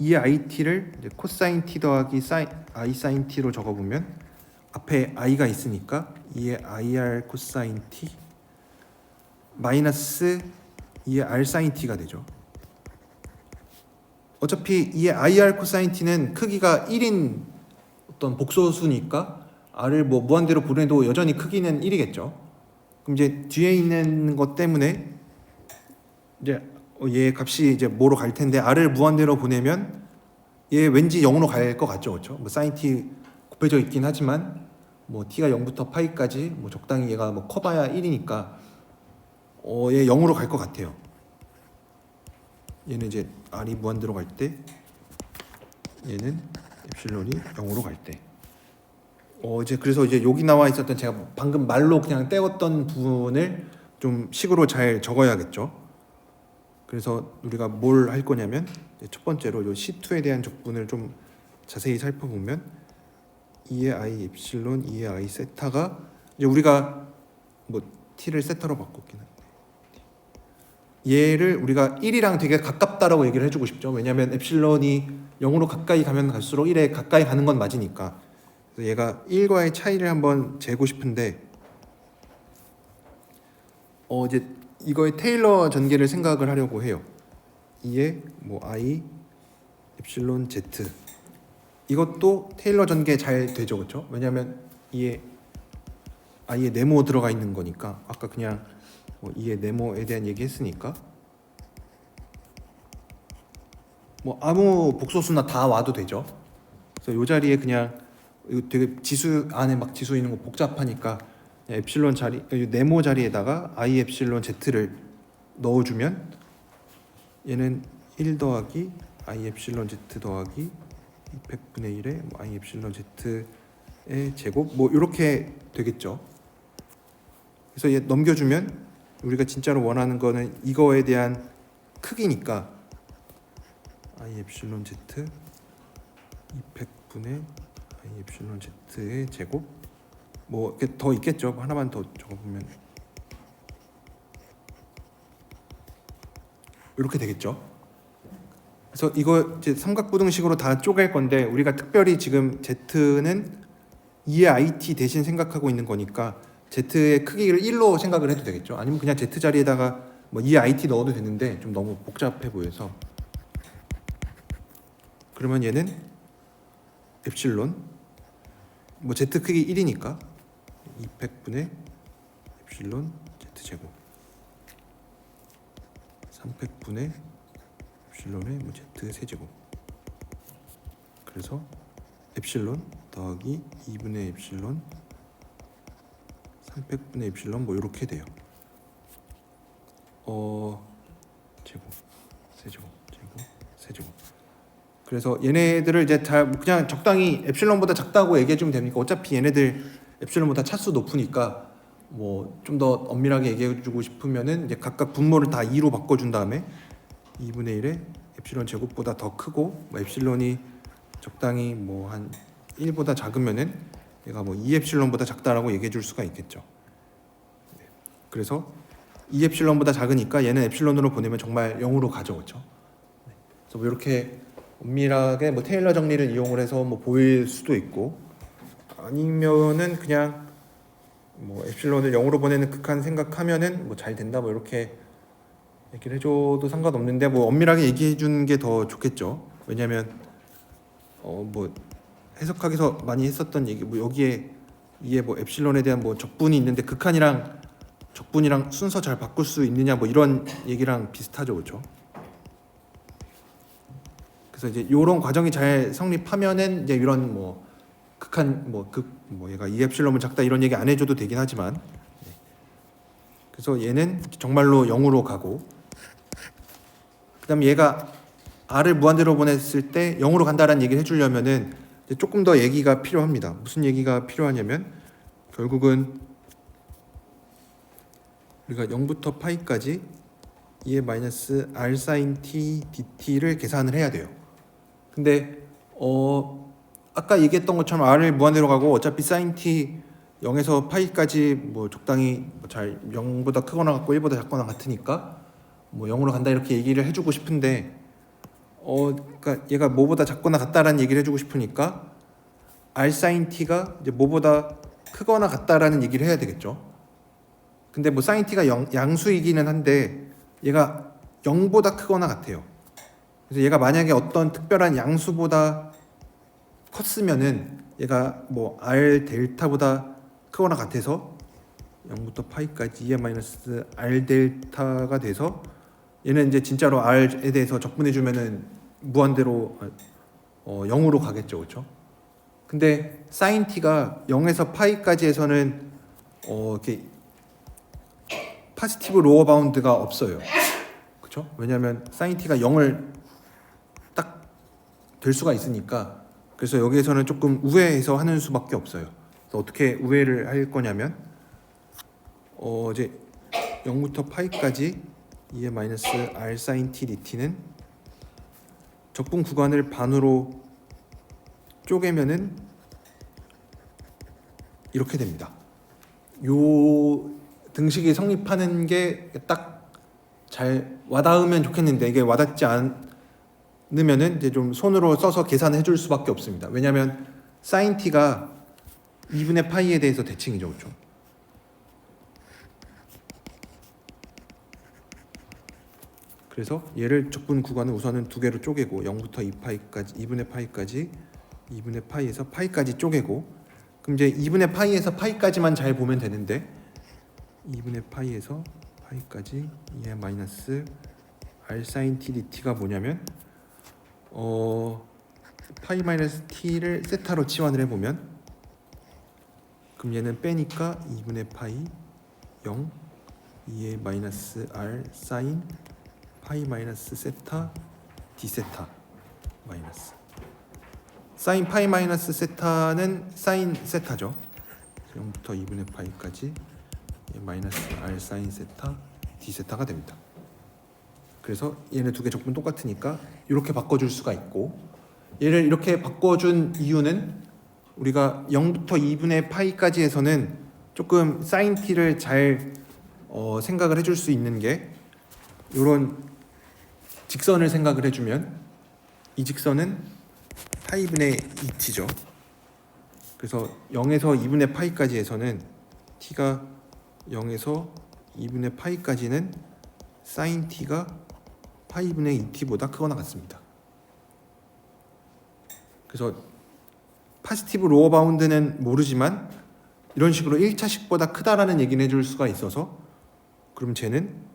2의 it를 이제 코사인 t 더하기 사인 i 사인 t로 적어보면 앞에 i가 있으니까 2의 ir 코사인 t 마이너스 2의 r 사인 t가 되죠. 어차피 2의 ir 코사인 t는 크기가 1인 어떤 복소수니까 r을 뭐 무한대로 보내도 여전히 크기는 1이겠죠. 그럼 이제 뒤에 있는 것 때문에 이제 얘 값이 이제 뭐로 갈 텐데 r을 무한대로 보내면 얘 왠지 0으로 갈 것 같죠, 그렇죠? 뭐 sin t 곱해져 있긴 하지만 뭐 t가 0부터 파이까지 뭐 적당히 얘가 뭐 커봐야 1이니까 얘 0으로 갈 것 같아요. 얘는 이제 r이 무한대로 갈 때 얘는 엡실론이 0으로 갈 때. 이제 그래서 이제 여기 나와 있었던 제가 방금 말로 그냥 떼었던 부분을 좀 식으로 잘 적어야겠죠. 그래서 우리가 뭘 할 거냐면 첫 번째로 요 C2에 대한 적분을 좀 자세히 살펴보면 2의 i 엡실론 2의 i 세타가 이제 우리가 뭐 t를 세타로 바꿨긴 한데 얘를 우리가 1이랑 되게 가깝다라고 얘기를 해주고 싶죠. 왜냐하면 엡실론이 0으로 가까이 가면 갈수록 1에 가까이 가는 건 맞으니까. 그래서 얘가 1과의 차이를 한번 재고 싶은데 이제 이거의 테일러 전개를 생각을 하려고 해요. 2의 뭐 i 엡실론 z 이것도 테일러 전개 잘 되죠, 그렇죠? 왜냐하면 2의 i의 네모 들어가 있는 거니까 아까 그냥 뭐 2의 네모에 대한 얘기 했으니까 뭐 아무 복소수나 다 와도 되죠. 그래서 이 자리에 그냥 이거 되게 지수 안에 막 지수 있는 거 복잡하니까 엡실론 자리 네모 자리에다가 i 엡실론 z를 넣어주면 얘는 1 더하기 i 엡실론 z 더하기 100분의 1에 뭐 i 엡실론 z의 제곱 뭐 이렇게 되겠죠. 그래서 얘 넘겨주면 우리가 진짜로 원하는 거는 이거에 대한 크기니까 i 엡실론 z 200분의 i 엡실론 z의 제곱 뭐 이렇게 더 있겠죠. 하나만 더 적어보면 이렇게 되겠죠. 그래서 이거 이제 삼각부등식으로 다 쪼갤 건데 우리가 특별히 지금 z는 2의 it 대신 생각하고 있는 거니까 z의 크기를 1로 생각을 해도 되겠죠. 아니면 그냥 z 자리에다가 뭐 2의 it 넣어도 되는데 좀 너무 복잡해 보여서 그러면 얘는 엡실론 뭐 z 크기 1이니까 200분의 엡실론 z 제곱 300분의 엡실론의 뭐 z 세제곱 그래서 엡실론 더하기 2분의 엡실론 300분의 엡실론 뭐 이렇게 돼요. 제곱 세제곱 제곱 세제곱 그래서 얘네들을 이제 잘 그냥 적당히 엡실론보다 작다고 얘기해 주면 됩니까? 어차피 얘네들 엡실론보다 차수 높으니까 뭐 좀 더 엄밀하게 얘기해 주고 싶으면은 이제 각각 분모를 다 2로 바꿔 준 다음에 2분의 1에 엡실론 제곱보다 더 크고 뭐 엡실론이 적당히 뭐 한 1보다 작으면은 얘가 뭐 2엡실론보다 작다라고 얘기해 줄 수가 있겠죠. 그래서 2엡실론보다 작으니까 얘는 엡실론으로 보내면 정말 0으로 가죠, 그렇죠? 그래서 뭐 이렇게 엄밀하게 뭐 테일러 정리를 이용을 해서 뭐 보일 수도 있고 아니면은 그냥 뭐 엡실론을 0으로 보내는 극한 생각하면은 뭐 잘 된다 뭐 이렇게 얘기를 해줘도 상관없는데 뭐 엄밀하게 얘기해 주는 게 더 좋겠죠. 왜냐하면 뭐 해석하기서 많이 했었던 얘기 뭐 여기에 이에 뭐 엡실론에 대한 뭐 적분이 있는데 극한이랑 적분이랑 순서 잘 바꿀 수 있느냐 뭐 이런 얘기랑 비슷하죠, 그렇죠? 그래서 이제 이런 과정이 잘 성립하면은 이제 이런 뭐 극한 뭐 얘가 2엡실론은 작다 이런 얘기 안 해줘도 되긴 하지만 그래서 얘는 정말로 0으로 가고 그다음에 얘가 r을 무한대로 보냈을 때 0으로 간다라는 얘기를 해주려면은 이제 조금 더 얘기가 필요합니다. 무슨 얘기가 필요하냐면 결국은 우리가 0부터 파이까지 2의 마이너스 r sin t dt를 계산을 해야 돼요. 근데 아까 얘기했던 것처럼 r을 무한대로 가고 어차피 sin t 0에서 파이까지 뭐 적당히 잘 0보다 크거나 같고 1보다 작거나 같으니까 뭐 0으로 간다 이렇게 얘기를 해주고 싶은데 그러니까 얘가 뭐보다 작거나 같다라는 얘기를 해주고 싶으니까 r sin t가 이제 뭐보다 크거나 같다라는 얘기를 해야 되겠죠. 근데 뭐 sin t가 양수이기는 한데 얘가 0보다 크거나 같아요. 그래서 얘가 만약에 어떤 특별한 양수보다 컸으면은 얘가 뭐 r 델타보다 크거나 같아서 0부터 파이까지 2의 마이너스 r 델타가 돼서 얘는 이제 진짜로 r에 대해서 적분해 주면은 무한대로 0으로 가겠죠, 그렇죠? 근데 sin t가 0에서 파이까지 해서는 이렇게 파지티브 로어 바운드가 없어요, 그렇죠? 왜냐하면 sin t가 0을 딱 될 수가 있으니까. 그래서 여기에서는 조금 우회해서 하는 수밖에 없어요. 그래서 어떻게 우회를 할 거냐면 이제 0부터 파이까지 2의 마이너스 r sin t dt는 적분 구간을 반으로 쪼개면은 이렇게 됩니다. 요 등식이 성립하는 게 딱 잘 와닿으면 좋겠는데 이게 와닿지 않으면은 이제 좀 손으로 써서 계산해 줄 수밖에 없습니다. 왜냐하면 sin t가 2분의 파이에 대해서 대칭이죠, 그렇죠? 그래서 얘를 적분 구간을 우선은 두 개로 쪼개고 0부터 2파이까지 2분의 파이까지 2분의 파이에서 파이까지 쪼개고 그럼 이제 2분의 파이에서 파이까지만 잘 보면 되는데 2분의 파이에서 파이까지 2의 마이너스 r sin t dt가 뭐냐면 파이 마이너스 t를 세타로 치환을 해보면 그럼 얘는 빼니까 2분의 파이 0 2의 마이너스 r sin 파이 마이너스 세타 d 세타 마이너스 sin 파이 마이너스 세타는 sin 세타죠. 0부터 2분의 파이까지 마이너스 r sin 세타 d 세타가 됩니다. 그래서 얘네 두 개 적분 똑같으니까 이렇게 바꿔줄 수가 있고 얘를 이렇게 바꿔준 이유는 우리가 0부터 2분의 파이까지 해서는 조금 sin t를 잘 생각을 해줄 수 있는 게 이런 직선을 생각을 해주면 이 직선은 파이분의 2t죠. 그래서 0에서 2분의 파이까지 해서는 t가 0에서 2분의 파이까지는 sin t가 파이분의 2t보다 크거나 같습니다. 그래서 파지티브 로어 바운드는 모르지만 이런 식으로 1차식보다 크다라는 얘기는 해줄 수가 있어서 그럼 쟤는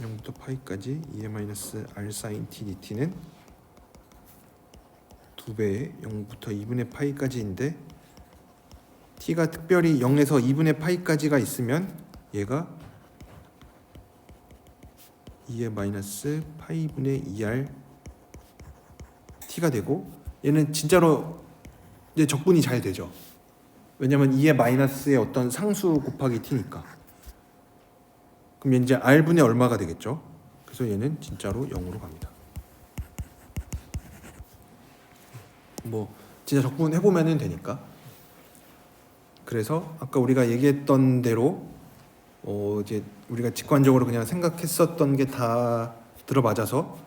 0부터 파이까지 2의 마이너스 r sin t dt는 2배의 0부터 2분의 파이까지인데 t가 특별히 0에서 2분의 파이까지가 있으면 얘가 2의 마이너스 파이분의 2r t가 되고 얘는 진짜로 이제 적분이 잘 되죠. 왜냐면 2의 마이너스의 어떤 상수 곱하기 t니까. 그럼 이제 r분의 얼마가 되겠죠. 그래서 얘는 진짜로 0으로 갑니다. 뭐 진짜 적분해보면 되니까. 그래서 아까 우리가 얘기했던 대로 이제 우리가 직관적으로 그냥 생각했었던 게 다 들어맞아서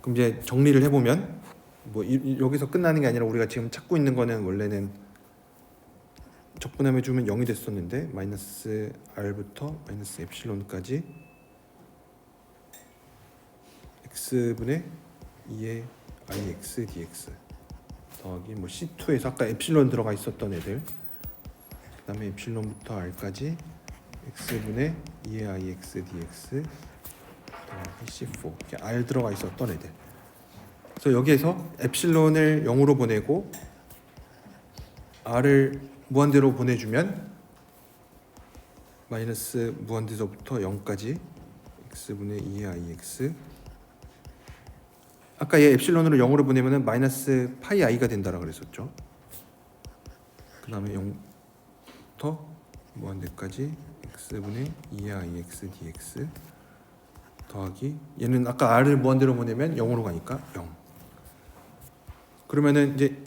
그럼 이제 정리를 해보면 뭐 여기서 끝나는 게 아니라 우리가 지금 찾고 있는 거는 원래는 적분함해 주면 0이 됐었는데 마이너스 r부터 마이너스 엡실론까지 x분의 2의 ix dx 더하기 뭐 c2에서 아까 엡실론 들어가 있었던 애들 그 다음에 엡실론부터 r까지 x분의 2의 ix dx 더하기 c4 이렇게 r 들어가 있었던 애들. 그래서 여기에서 엡실론을 0으로 보내고 r을 무한대로 보내주면 마이너스 무한대서부터 0까지 x분의 2의 ix 아까 얘 엡실론으로 0으로 보내면은 마이너스 파이 i가 된다라고 그랬었죠. 그 다음에 0부터 무한대까지 x분의 2의 ix dx 더하기 얘는 아까 r을 무한대로 보내면 0으로 가니까 0. 그러면은 이제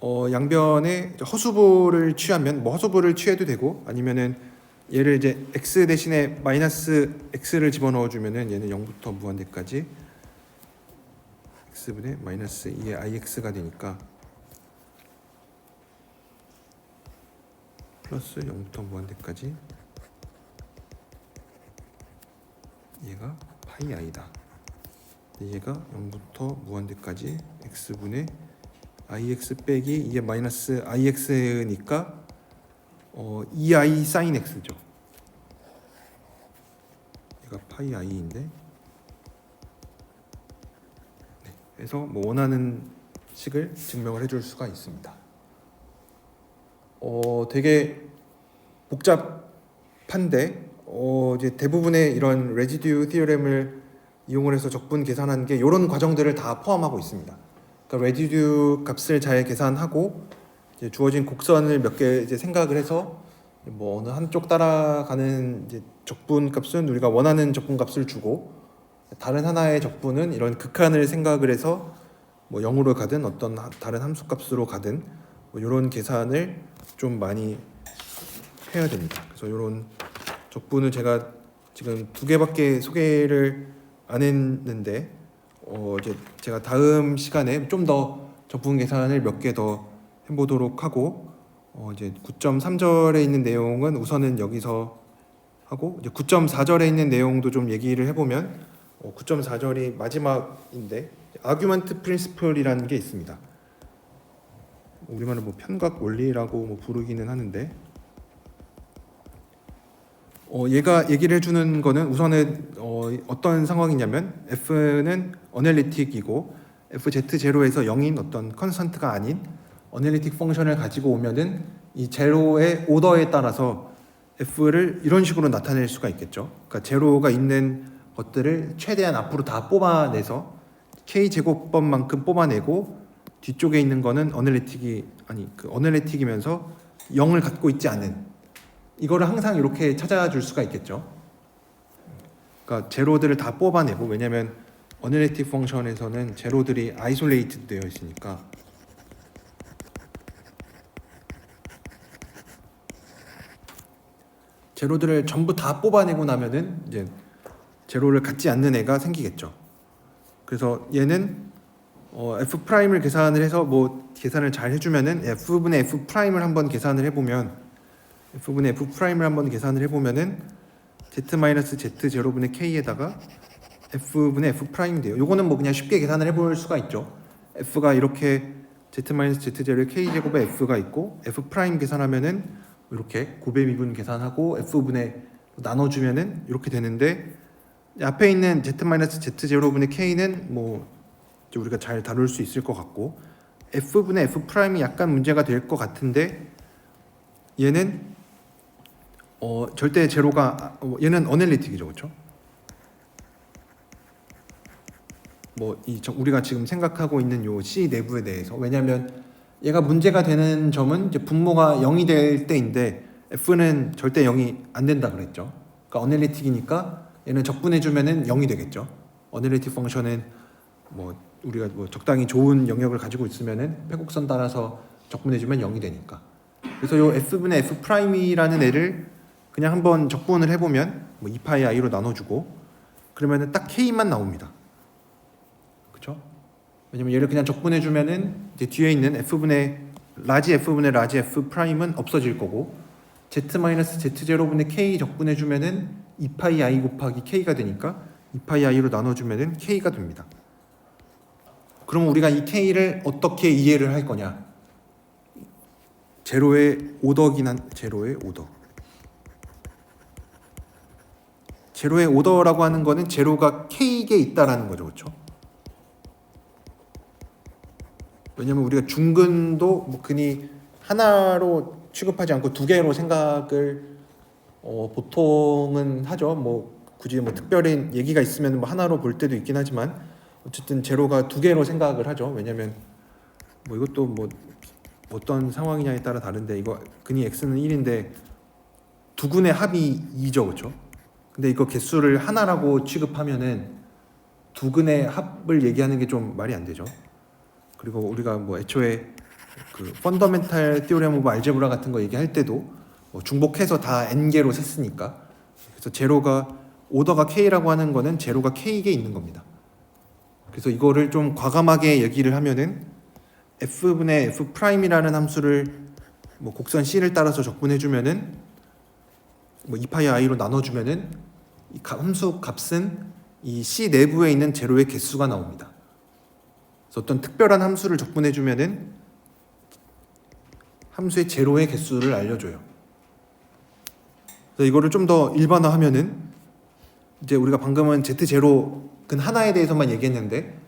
양변에 허수보를 취하면 뭐 허수보를 취해도 되고 아니면은 얘를 이제 x 대신에 마이너스 x를 집어넣어 주면은 얘는 0부터 무한대까지 x분의 마이너스 2의 ix가 되니까 플러스 0부터 무한대까지 얘가 파이 i다. 얘가 0부터 무한대까지 x분의 ix 빼기 2의 마이너스 ix니까 2i sin x죠. 얘가 파이 i인데 네, 그래서 뭐 원하는 식을 증명을 해줄 수가 있습니다. 되게 복잡한데 이제 대부분의 이런 레지듀 티어렘을 이용을 해서 적분 계산하는 게 이런 과정들을 다 포함하고 있습니다. 그러니까 레지듀 값을 잘 계산하고 이제 주어진 곡선을 몇 개 이제 생각을 해서 뭐 어느 한쪽 따라가는 이제 적분 값은 우리가 원하는 적분 값을 주고 다른 하나의 적분은 이런 극한을 생각을 해서 뭐 0으로 가든 어떤 다른 함수 값으로 가든 뭐 이런 계산을 좀 많이 해야 됩니다. 그래서 이런 적분을 제가 지금 2개밖에 소개를 안 했는데 이제 제가 다음 시간에 좀 더 적분 계산을 몇 개 더 해보도록 하고 이제 9.3절에 있는 내용은 우선은 여기서 하고 이제 9.4절에 있는 내용도 좀 얘기를 해보면 9.4절이 마지막인데 아규먼트 프린시플이라는 게 있습니다. 우리말로 뭐 편각 원리라고 뭐 부르기는 하는데 얘가 얘기를 해주는 거는 우선은 어떤 상황이냐면 f는 어널리틱이고 fz0에서 0인 어떤 컨스턴트가 아닌 어널리틱 펑션을 가지고 오면은 이 제로의 오더에 따라서 f를 이런 식으로 나타낼 수가 있겠죠. 그러니까 제로가 있는 것들을 최대한 앞으로 다 뽑아내서 k 제곱번만큼 뽑아내고 뒤쪽에 있는 거는 어널리틱이면서 0을 갖고 있지 않은 이거를 항상 이렇게 찾아줄 수가 있겠죠. 그러니까 제로들을 다 뽑아내고 왜냐하면 어널리틱 펑션에서는 제로들이 아이솔레이트 되어 있으니까 제로들을 전부 다 뽑아내고 나면은 이제 제로를 갖지 않는 애가 생기겠죠. 그래서 얘는 f 프라임을 계산을 해서 뭐 계산을 잘 해주면은 f분의 f 프라임을 한번 계산을 해보면 f분의 f 프라임을 한번 계산을 해보면은 z 마이너스 z 제로분의 k에다가 f분의 f 프라임 돼요. 요거는 뭐 그냥 쉽게 계산을 해볼 수가 있죠. f가 이렇게 z 마이너스 z 제로의 k 제곱에 f가 있고 f 프라임 계산하면은 이렇게 고배 미분 계산하고 f분의 나눠주면은 이렇게 되는데 앞에 있는 z 마이너스 z 제로분의 k는 뭐 우리가 잘 다룰 수 있을 것 같고 f분의 f 프라임이 약간 문제가 될 것 같은데 얘는 절대 제로가 얘는 어널리틱이죠, 그렇죠? 뭐 우리가 지금 생각하고 있는 요 C 내부에 대해서 왜냐하면 얘가 문제가 되는 점은 이제 분모가 0이 될 때인데 f는 절대 0이 안 된다 그랬죠. 그러니까 어널리틱이니까 얘는 적분해주면은 0이 되겠죠. 어널리틱 펑션은 뭐 우리가 뭐 적당히 좋은 영역을 가지고 있으면은 회곡선 따라서 적분해주면 0이 되니까. 그래서 요 f분의 f 프라임이라는 애를 그냥 한번 적분을 해보면 뭐 2파이 i로 나눠주고 그러면은 딱 k만 나옵니다. 그렇죠? 왜냐면 얘를 그냥 적분해주면은 이제 뒤에 있는 라지 f 프라임은 없어질 거고 z 마이너스 z 제로분의 k 적분해주면은 2파이 i 곱하기 k가 되니까 2파이 i로 나눠주면은 k가 됩니다. 그럼 우리가 이 k를 어떻게 이해를 할 거냐? 제로의 오더긴 한 제로의 오더. 제로의 오더라고 하는 거는 제로가 k에 있다라는 거죠, 그렇죠? 왜냐면 우리가 중근도 뭐 근이 하나로 취급하지 않고 두 개로 생각을 보통은 하죠. 뭐 굳이 뭐 특별한 얘기가 있으면 뭐 하나로 볼 때도 있긴 하지만 어쨌든 제로가 두 개로 생각을 하죠. 왜냐면 뭐 이것도 뭐 어떤 상황이냐에 따라 다른데 이거 근이 x는 1인데 두근의 합이 2죠, 그렇죠? 근데 이거 개수를 하나라고 취급하면은 두근의 합을 얘기하는 게 좀 말이 안 되죠. 그리고 우리가 뭐 애초에 그 펀더멘탈 티오레մ 오브 알제브라 같은 거 얘기할 때도 뭐 중복해서 다 n개로 셌으니까, 그래서 제로가 오더가 k라고 하는 거는 제로가 k개 있는 겁니다. 그래서 이거를 좀 과감하게 얘기를 하면은 f분의 f 프라임이라는 함수를 뭐 곡선 c를 따라서 적분해 주면은 뭐 2파이 i로 나눠 주면은 이 함수 값은 이 c 내부에 있는 제로의 개수가 나옵니다. 그래서 어떤 특별한 함수를 적분해 주면은 함수의 제로의 개수를 알려줘요. 그래서 이거를 좀 더 일반화하면은 이제 우리가 방금은 z0 근 하나에 대해서만 얘기했는데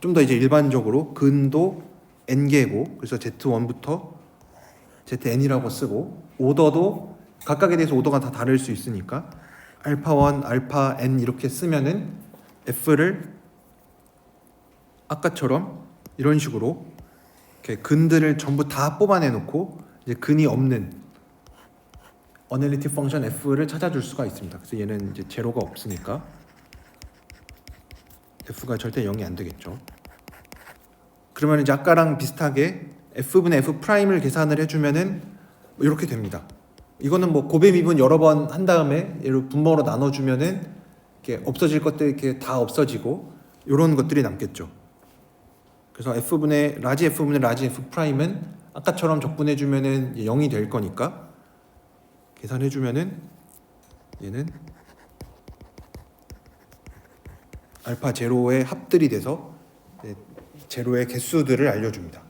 좀 더 이제 일반적으로 근도 n개고, 그래서 z1부터 zn이라고 쓰고, 오더도 각각에 대해서 오더가 다 다를 수 있으니까 알파1, 알파 n 이렇게 쓰면은 f를 아까처럼 이런 식으로 이렇게 근들을 전부 다 뽑아내 놓고 이제 근이 없는 어널리틱 펑션 f를 찾아줄 수가 있습니다. 그래서 얘는 이제 제로가 없으니까 f가 절대 0이 안 되겠죠. 그러면 이제 아까랑 비슷하게 f분의 f 프라임을 계산을 해주면은 뭐 이렇게 됩니다. 이거는 뭐 곱의 미분 여러 번 한 다음에 얘를 분모로 나눠주면은 이렇게 없어질 것들 이렇게 다 없어지고 이런 것들이 남겠죠. 그래서 f분의 라지 f 프라임은 아까처럼 적분해주면은 0이 될 거니까 계산해주면은 얘는 알파 제로의 합들이 돼서 제로의 개수들을 알려줍니다.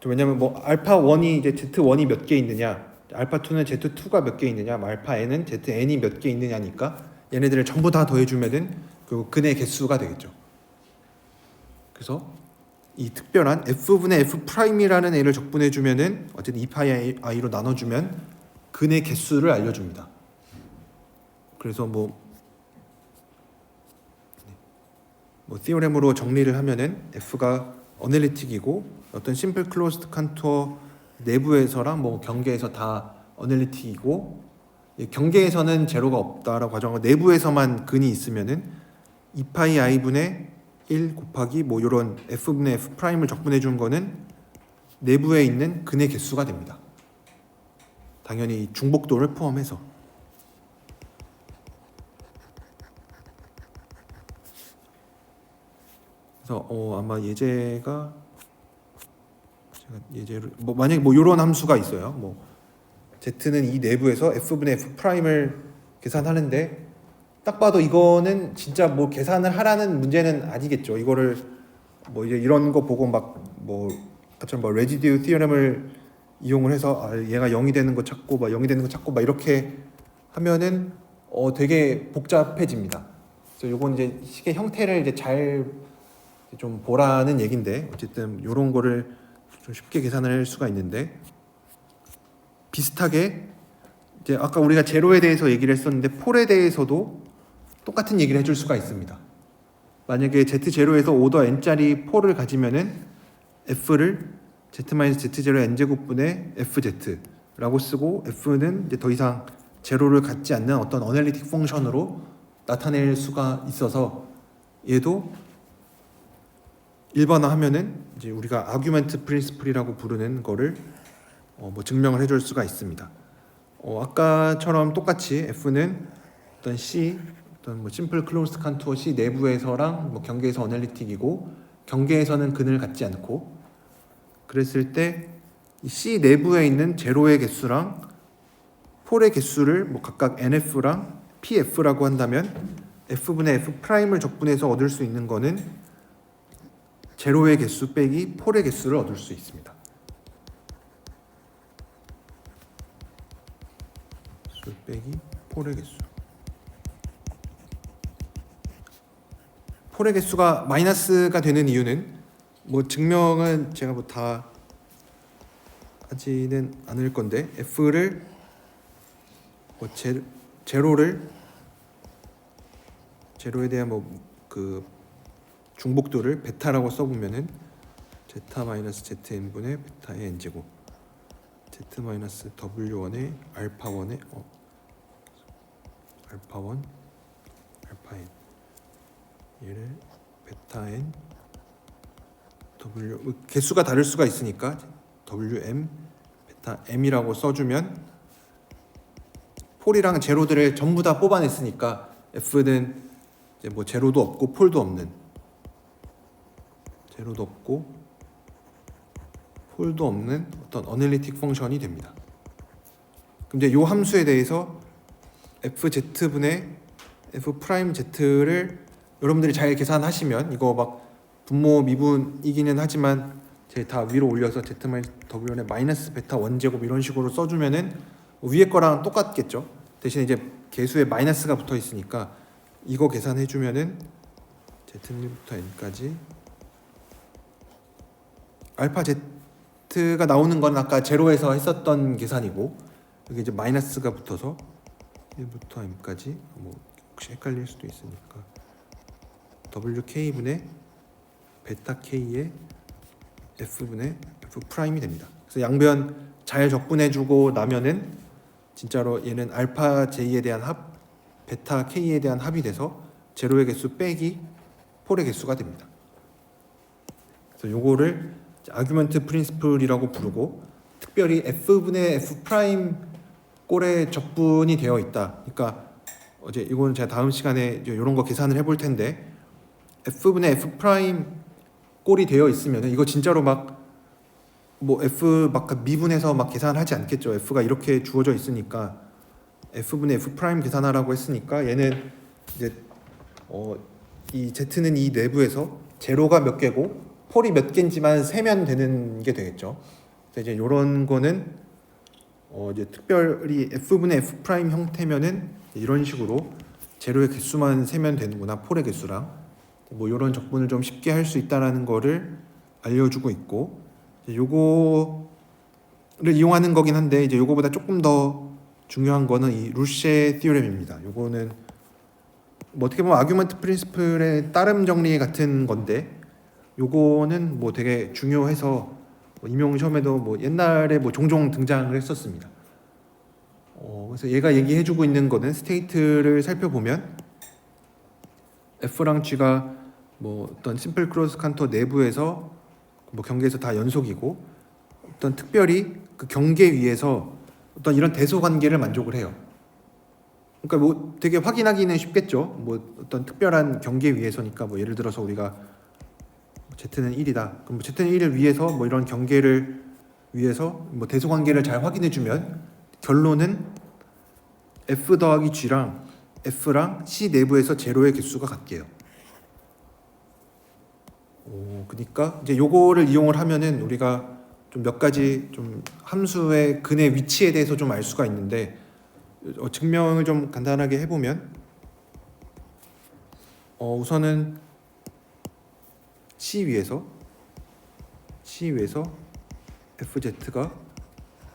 왜냐면 뭐 알파 1이 이제 z1이 몇 개 있느냐, 알파 2는 z2가 몇 개 있느냐, 알파 n은 zn이 몇 개 있느냐니까 얘네들을 전부 다 더해주면은 그 근의 개수가 되겠죠. 그래서 이 특별한 f분의 f 프라임이라는 애를 적분해주면은 어쨌든 2파이 i로 나눠주면 근의 개수를 알려줍니다. 그래서 뭐 티오렘으로 정리를 하면은 f가 어널리틱이고 어떤 심플 클로즈드 컨투어 내부에서랑 뭐 경계에서 다 어널리틱이고, 경계에서는 제로가 없다라고 가정하고 내부에서만 근이 있으면은 2파이 i분의 1 곱하기 뭐 이런 f분의 f 프라임을 적분해 준 거는 내부에 있는 근의 개수가 됩니다. 당연히 중복도를 포함해서. 그래서 아마 예제가 제가 예제를 뭐 만약에 뭐 이런 함수가 있어요. 뭐 z는 이 내부에서 f분의 f 프라임을 계산하는데 딱 봐도 이거는 진짜 뭐 계산을 하라는 문제는 아니겠죠. 이거를 뭐 이제 이런 거 보고 막 뭐 아까처럼 뭐 레지듀 티어렘을 이용을 해서 얘가 0이 되는 거 찾고 막 0이 되는 거 찾고 막 이렇게 하면은 되게 복잡해집니다. 그래서 요건 이제 식의 형태를 이제 잘 좀 보라는 얘긴데, 어쨌든 이런 거를 좀 쉽게 계산을 할 수가 있는데, 비슷하게 이제 아까 우리가 제로에 대해서 얘기를 했었는데 폴에 대해서도 똑같은 얘기를 해줄 수가 있습니다. 만약에 z0에서 오더 n짜리 폴을 가지면은 f를 z-z0 n제곱분의 fz라고 쓰고, f는 이제 더 이상 제로를 갖지 않는 어떤 어널리틱 펑션으로 나타낼 수가 있어서 얘도 일반화하면은 이제 우리가 아규먼트 프린시플이라고 부르는 거를 뭐 증명을 해줄 수가 있습니다. 아까처럼 똑같이 f는 어떤 c, 어떤 뭐 심플 클로즈드 컨투어 c 내부에서랑 뭐 경계에서 어널리틱이고 경계에서는 근을 갖지 않고, 그랬을 때 이 c 내부에 있는 제로의 개수랑 폴의 개수를 뭐 각각 nf랑 pf라고 한다면 f분의 f 프라임을 적분해서 얻을 수 있는 거는 제로의 개수 빼기 폴의 개수를 얻을 수 있습니다. 수 빼기 폴의 개수. 폴의 개수가 마이너스가 되는 이유는 뭐 증명은 제가 뭐 다 하지는 않을 건데, f를 뭐 제로에 대한 뭐 그 중복도를 베타라고 써보면은 제타 마이너스 zn분의 베타의 n제곱, Z-W1에 알파1에 알파1 알파-n 얘를 베타-n W 개수가 다를 수가 있으니까 WM 베타 M이라고 써주면 폴이랑 제로들을 전부 다 뽑아냈으니까 F는 이제 뭐 제로도 없고 폴도 없는 제로도 없고 폴도 없는 어떤 어널리틱 펑션이 됩니다. 그럼 이제 요 함수에 대해서 FZ분의 F'Z를 여러분들이 잘 계산하시면 이거 막 분모 미분이기는 하지만 제 다 위로 올려서 Z-W의 마이너스 베타 원제곱 이런 식으로 써주면은 위에 거랑 똑같겠죠. 대신에 이제 개수에 마이너스가 붙어 있으니까 이거 계산해주면은 Z1부터 N까지 알파 Z가 나오는 건 아까 제로에서 했었던 계산이고 여기 이제 마이너스가 붙어서 1부터 M까지 뭐 혹시 헷갈릴 수도 있으니까 WK분의 베타 K의 F분의 F'이 됩니다. 그래서 양변 잘 적분해주고 나면은 진짜로 얘는 알파 J에 대한 합, 베타 K에 대한 합이 돼서 제로의 개수 빼기 폴의 개수가 됩니다. 그래서 요거를 아규먼트 프린시플이라고 부르고 특별히 F분의 F' 꼴에 적분이 되어 있다. 그러니까 어제 이거는 제가 다음 시간에 이런 거 계산을 해볼 텐데 F분의 F' 꼴이 되어 있으면 이거 진짜로 막 뭐 F 막 미분해서 막 계산하지 않겠죠. F가 이렇게 주어져 있으니까 F분의 F' 계산하라고 했으니까 얘는 이제 이 Z는 이 내부에서 제로가 몇 개고 폴이 몇 개인지만 세면 되는 게 되겠죠. 그래서 이제 이런 거는 이제 특별히 F분의 F' 형태면은 이런 식으로 제로의 개수만 세면 되는구나 폴의 개수랑 뭐 이런 적분을 좀 쉽게 할 수 있다라는 거를 알려주고 있고 요거를 이용하는 거긴 한데 이제 요거보다 조금 더 중요한 거는 이 루쉐 티오렘입니다. 요거는 뭐 어떻게 보면 아규먼트 프린시플의 따름 정리 같은 건데 요거는 뭐 되게 중요해서 임용 시험에도 뭐 옛날에 뭐 종종 등장을 했었습니다. 그래서 얘가 얘기해주고 있는 거는 스테이트를 살펴보면 F랑 G가 뭐 어떤 심플 크로스 칸터 내부에서 뭐 경계에서 다 연속이고 어떤 특별히 그 경계 위에서 어떤 이런 대소 관계를 만족을 해요. 그러니까 뭐 되게 확인하기는 쉽겠죠. 뭐 어떤 특별한 경계 위에서니까 뭐 예를 들어서 우리가 Z는 1이다. 그럼 뭐 Z는 1을 위해서 뭐 이런 경계를 위해서 뭐 대소 관계를 잘 확인해 주면 결론은 F 더하기 G랑 F랑 C 내부에서 제로의 개수가 같게요. 그러니까 이제 요거를 이용을 하면은 우리가 좀 몇 가지 좀 함수의 근의 위치에 대해서 좀 알 수가 있는데 증명을 좀 간단하게 해보면 우선은 C 위에서 FZ가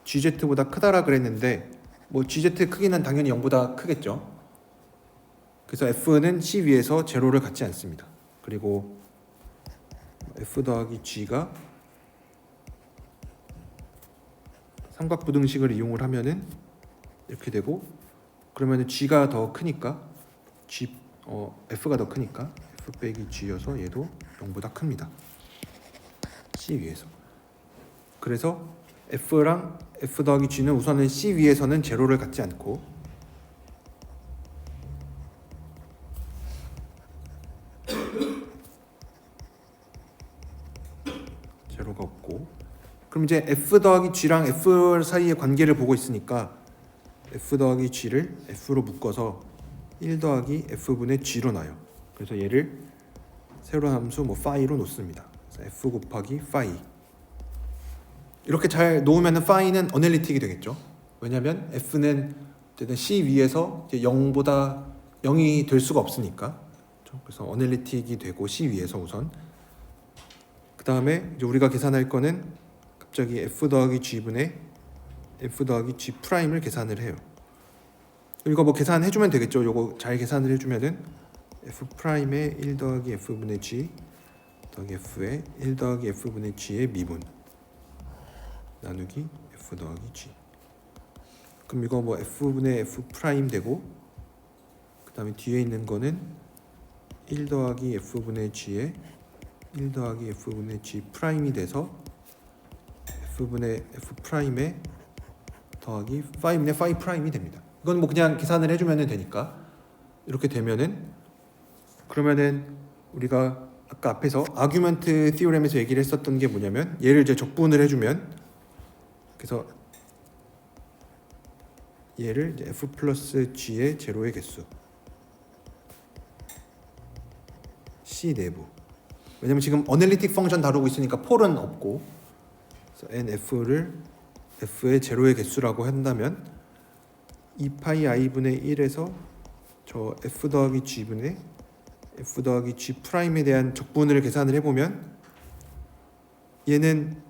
GZ보다 크다라 그랬는데 뭐 GZ 크기는 당연히 0보다 크겠죠. 그래서 F는 C 위에서 제로를 갖지 않습니다. 그리고 F 더하기 G가 삼각부등식을 이용을 하면은 이렇게 되고 그러면은 G가 더 크니까 F가 더 크니까 F 빼기 G여서 얘도 0보다 큽니다. C 위에서. 그래서 F랑 F 더하기 G는 우선은 C 위에서는 제로를 갖지 않고 제로가 없고 그럼 이제 F 더하기 G랑 F 사이의 관계를 보고 있으니까 F 더하기 G를 F로 묶어서 1 더하기 F분의 G로 놔요. 그래서 얘를 세로한 함수 뭐 파이로 놓습니다. 그래서 F 곱하기 파이 이렇게 잘 놓으면 파이는 어널리틱이 되겠죠. 왜냐하면 F는 어쨌든 C 위에서 이제 0보다 0이 될 수가 없으니까 그래서 어널리틱이 되고 C 위에서 우선 그 다음에 이제 우리가 계산할 거는 갑자기 F 더하기 G분의 F 더하기 G 프라임을 계산을 해요. 이거 뭐 계산해주면 되겠죠. 요거 잘 계산을 해주면은 F 프라임의 1 더하기 F분의 G 더하기 F의 1 더하기 F분의 G의 미분 나누기 F F 더하기 G. 그럼 이거 뭐 F분의 F 프라임 되고, 그 다음에 뒤에 있는 거는 1 더하기 F분의 G에 1 더하기 F분의 G 프라임이 돼서 F분의 F 프라임에 더하기 파이분의 파이 프라임이 됩니다. 이건 뭐 그냥 계산을 해주면 되니까. 이렇게 되면은, 그러면은 우리가 아까 앞에서 아규먼트 티오렘에서 얘기를 했었던 게 뭐냐면, 얘를 이제 적분을 해주면, 그래서 얘를 이제 F 플러스 G의 제로의 개수 C 내부. 왜냐면 지금 어널리틱 펑션 다루고 있으니까 폴은 없고, 그래서 NF를 F의 제로의 개수라고 한다면 2파이 i분의 1에서 저 F 더하기 G분의 F 더하기 G 프라임에 대한 적분을 계산을 해보면, 얘는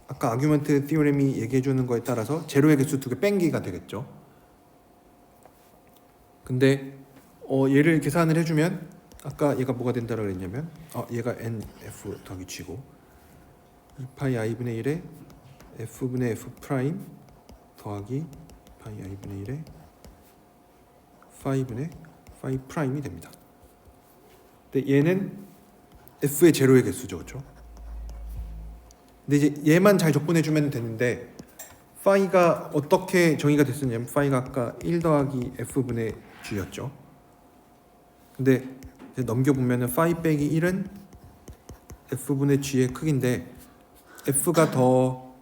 아까 아규먼트 티오렘이 얘기해주는 거에 따라서 제로의 개수 2개 뺀기가 되겠죠. 근데 얘를 계산을 해주면 아까 얘가 뭐가 된다고 그랬냐면, 얘가 NF 더하기 G고 2파이 i분의 1에 F분의 F 프라임 더하기 파이 i분의 1에 파이분의 파이 프라임이 됩니다. 근데 얘는 F의 제로의 개수죠, 그렇죠? 근데 이제 얘만 잘 적분해주면 되는데, 파이가 어떻게 정의가 됐었냐면, 파이가 아까 1 더하기 F분의 G였죠. 근데 이제 넘겨보면은 파이 빼기 1은 F분의 G의 크기인데, F가 더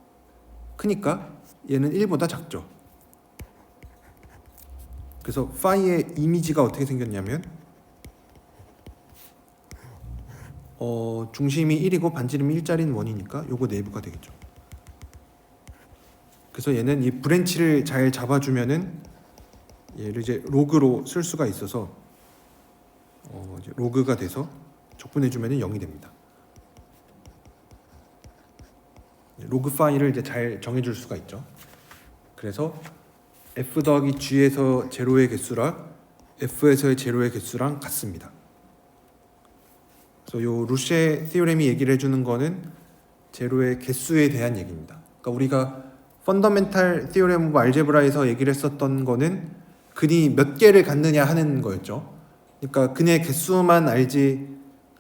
크니까 얘는 1보다 작죠. 그래서 파이의 이미지가 어떻게 생겼냐면, 중심이 1이고 반지름이 1짜리는 원이니까 요거 내부가 되겠죠. 그래서 얘는 이 브랜치를 잘 잡아주면은 얘를 이제 로그로 쓸 수가 있어서 이제 로그가 돼서 적분해주면은 0이 됩니다. 로그 파일을 이제 잘 정해줄 수가 있죠. 그래서 F 더하기 G에서 제로의 개수랑 F에서의 제로의 개수랑 같습니다. 그래서 요 루쉐 티오렘이 얘기를 해주는 거는 제로의 개수에 대한 얘기입니다. 그러니까 우리가 펀더멘탈 티오렘 오브 알제브라에서 얘기를 했었던 거는 근이 몇 개를 갖느냐 하는 거였죠. 그러니까 근의 개수만 알지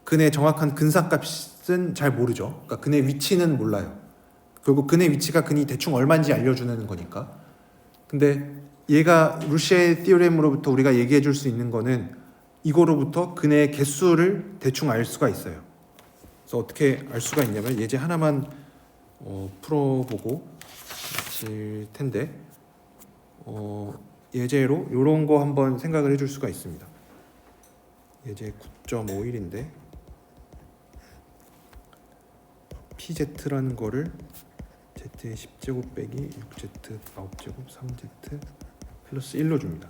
근의 정확한 근사값은 잘 모르죠. 그러니까 근의 위치는 몰라요. 결국 근의 위치가 근이 대충 얼마인지 알려주는 거니까. 근데 얘가 루쉐 티오렘으로부터 우리가 얘기해 줄 수 있는 거는 이거로부터 근의 개수를 대충 알 수가 있어요. 그래서 어떻게 알 수가 있냐면, 예제 하나만 풀어보고 마칠 텐데, 예제로 이런 거 한번 생각을 해줄 수가 있습니다. 예제 9.51인데 PZ라는 거를 Z의 10제곱 빼기 6Z 9제곱 3Z 플러스 1로 줍니다.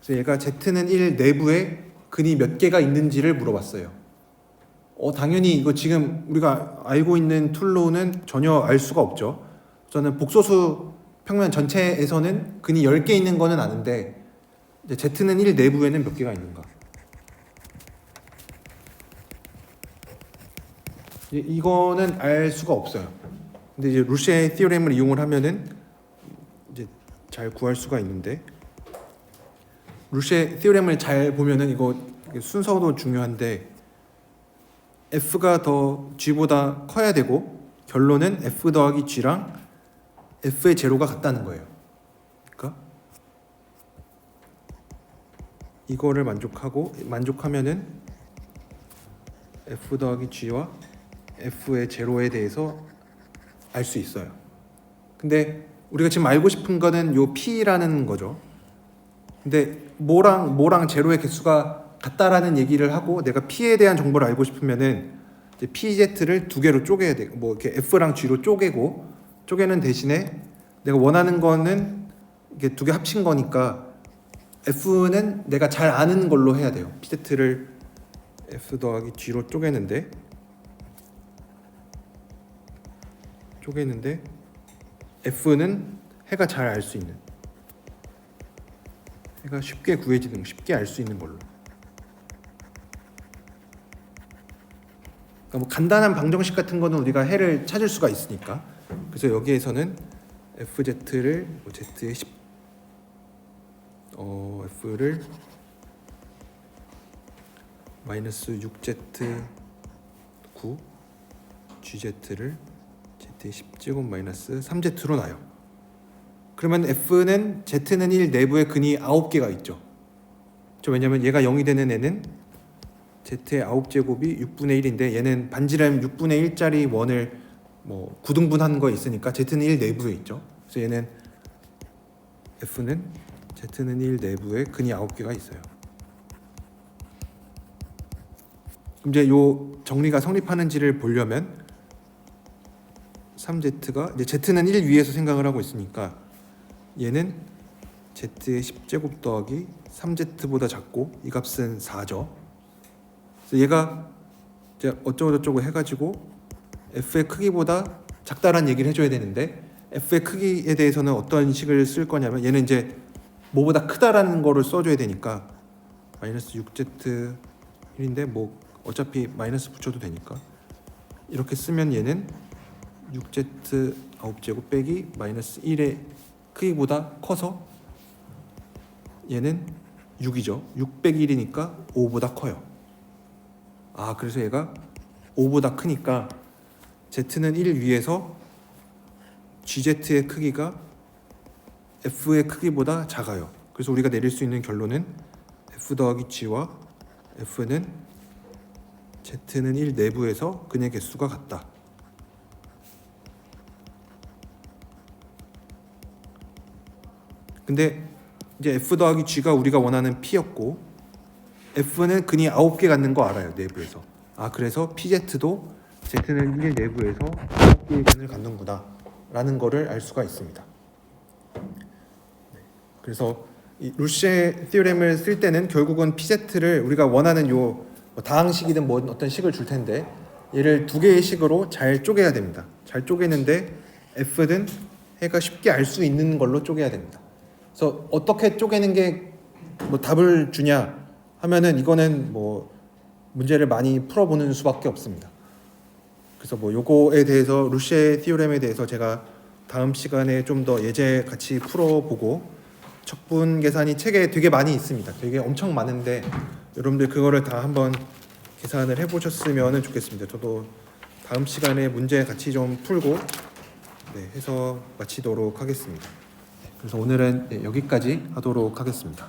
그래서 얘가 Z는 1 내부에 근이 몇 개가 있는지를 물어봤어요. 당연히 이거 지금 우리가 알고 있는 툴로는 전혀 알 수가 없죠. 저는 복소수 평면 전체에서는 근이 10개 있는 거는 아는데, Z는 1 내부에는 몇 개가 있는가? 이거는 알 수가 없어요. 근데 이제 루쉐 티오렘을 이용을 하면은 이제 잘 구할 수가 있는데, 루쉐 티오렘을 잘 보면은 이거 순서도 중요한데, F가 더 G보다 커야 되고, 결론은 F 더하기 G랑 F의 제로가 같다는 거예요. 그러니까 이거를 만족하면은 F 더하기 G와 F의 제로에 대해서 알 수 있어요. 근데 우리가 지금 알고 싶은 거는 요 P라는 거죠. 근데 뭐랑 제로의 개수가 같다라는 얘기를 하고, 내가 P에 대한 정보를 알고 싶으면은 이제 PZ를 두 개로 쪼개야 돼. 뭐 이렇게 F랑 G로 쪼개는 대신에 내가 원하는 거는 이게 두 개 합친 거니까 F는 내가 잘 아는 걸로 해야 돼요. PZ를 F 더하기 G로 쪼개는데 F는 해가 잘 알 수 있는, 해가 쉽게 구해지는, 쉽게 알 수 있는 걸로. 그러니까 뭐 간단한 방정식 같은 거는 우리가 해를 찾을 수가 있으니까. 그래서 여기에서는 fz를 뭐 z의 10 f를 마이너스 6z 9 gz를 z의 10제곱 마이너스 3z로 나요. 그러면 f는 z는 1 내부에 근이 9개가 있죠. 왜냐면 얘가 0이 되는 애는 z의 9제곱이 6분의 1인데 얘는 반지름 6분의 1짜리 원을 뭐 구등분한 거 있으니까 z는 1 내부에 있죠. 그래서 얘는 f는 z는 1 내부에 근이 9개가 있어요. 그럼 이제 요 정리가 성립하는지를 보려면 3z가 이제 z는 1 위에서 생각을 하고 있으니까 얘는 z의 10제곱 더하기 3z보다 작고 이 값은 4죠. 그래서 얘가 이제 어쩌고저쩌고 해가지고 f의 크기보다 작다란 얘기를 해줘야 되는데 f의 크기에 대해서는 어떤 식을 쓸 거냐면 얘는 이제 뭐보다 크다라는 거를 써줘야 되니까 마이너스 6z 1인데 뭐 어차피 마이너스 붙여도 되니까 이렇게 쓰면 얘는 6z 9제곱 빼기 마이너스 1의 크기보다 커서 얘는 6이죠. 6 빼기 1이니까 5보다 커요. 아, 그래서 얘가 5보다 크니까 z는 1 위에서 gz의 크기가 f의 크기보다 작아요. 그래서 우리가 내릴 수 있는 결론은 f 더하기 g와 f는 z는 1 내부에서 근의 개수가 같다. 근데 이제 f 더하기 g가 우리가 원하는 p였고 f는 근이 9개 갖는 거 알아요. 내부에서. 아, 그래서 pz도 z는 1 내부에서 9개의 근을 갖는구나 라는 거를 알 수가 있습니다. 그래서 이 루쉐 티오렘을 쓸 때는 결국은 pz를 우리가 원하는 요 다항식이든 뭐 어떤 식을 줄 텐데 얘를 두 개의 식으로 잘 쪼개야 됩니다. 잘 쪼개는데 f는 해가 쉽게 알 수 있는 걸로 쪼개야 됩니다. 그래서 어떻게 쪼개는 게 뭐 답을 주냐 하면은 이거는 뭐 문제를 많이 풀어보는 수밖에 없습니다. 그래서 뭐 요거에 대해서 루쉐 티오렘에 대해서 제가 다음 시간에 좀 더 예제 같이 풀어보고 척분 계산이 책에 되게 많이 있습니다. 되게 엄청 많은데 여러분들 그거를 다 한번 계산을 해보셨으면 좋겠습니다. 저도 다음 시간에 문제 같이 좀 풀고 해서 마치도록 하겠습니다. 그래서 오늘은 여기까지 하도록 하겠습니다.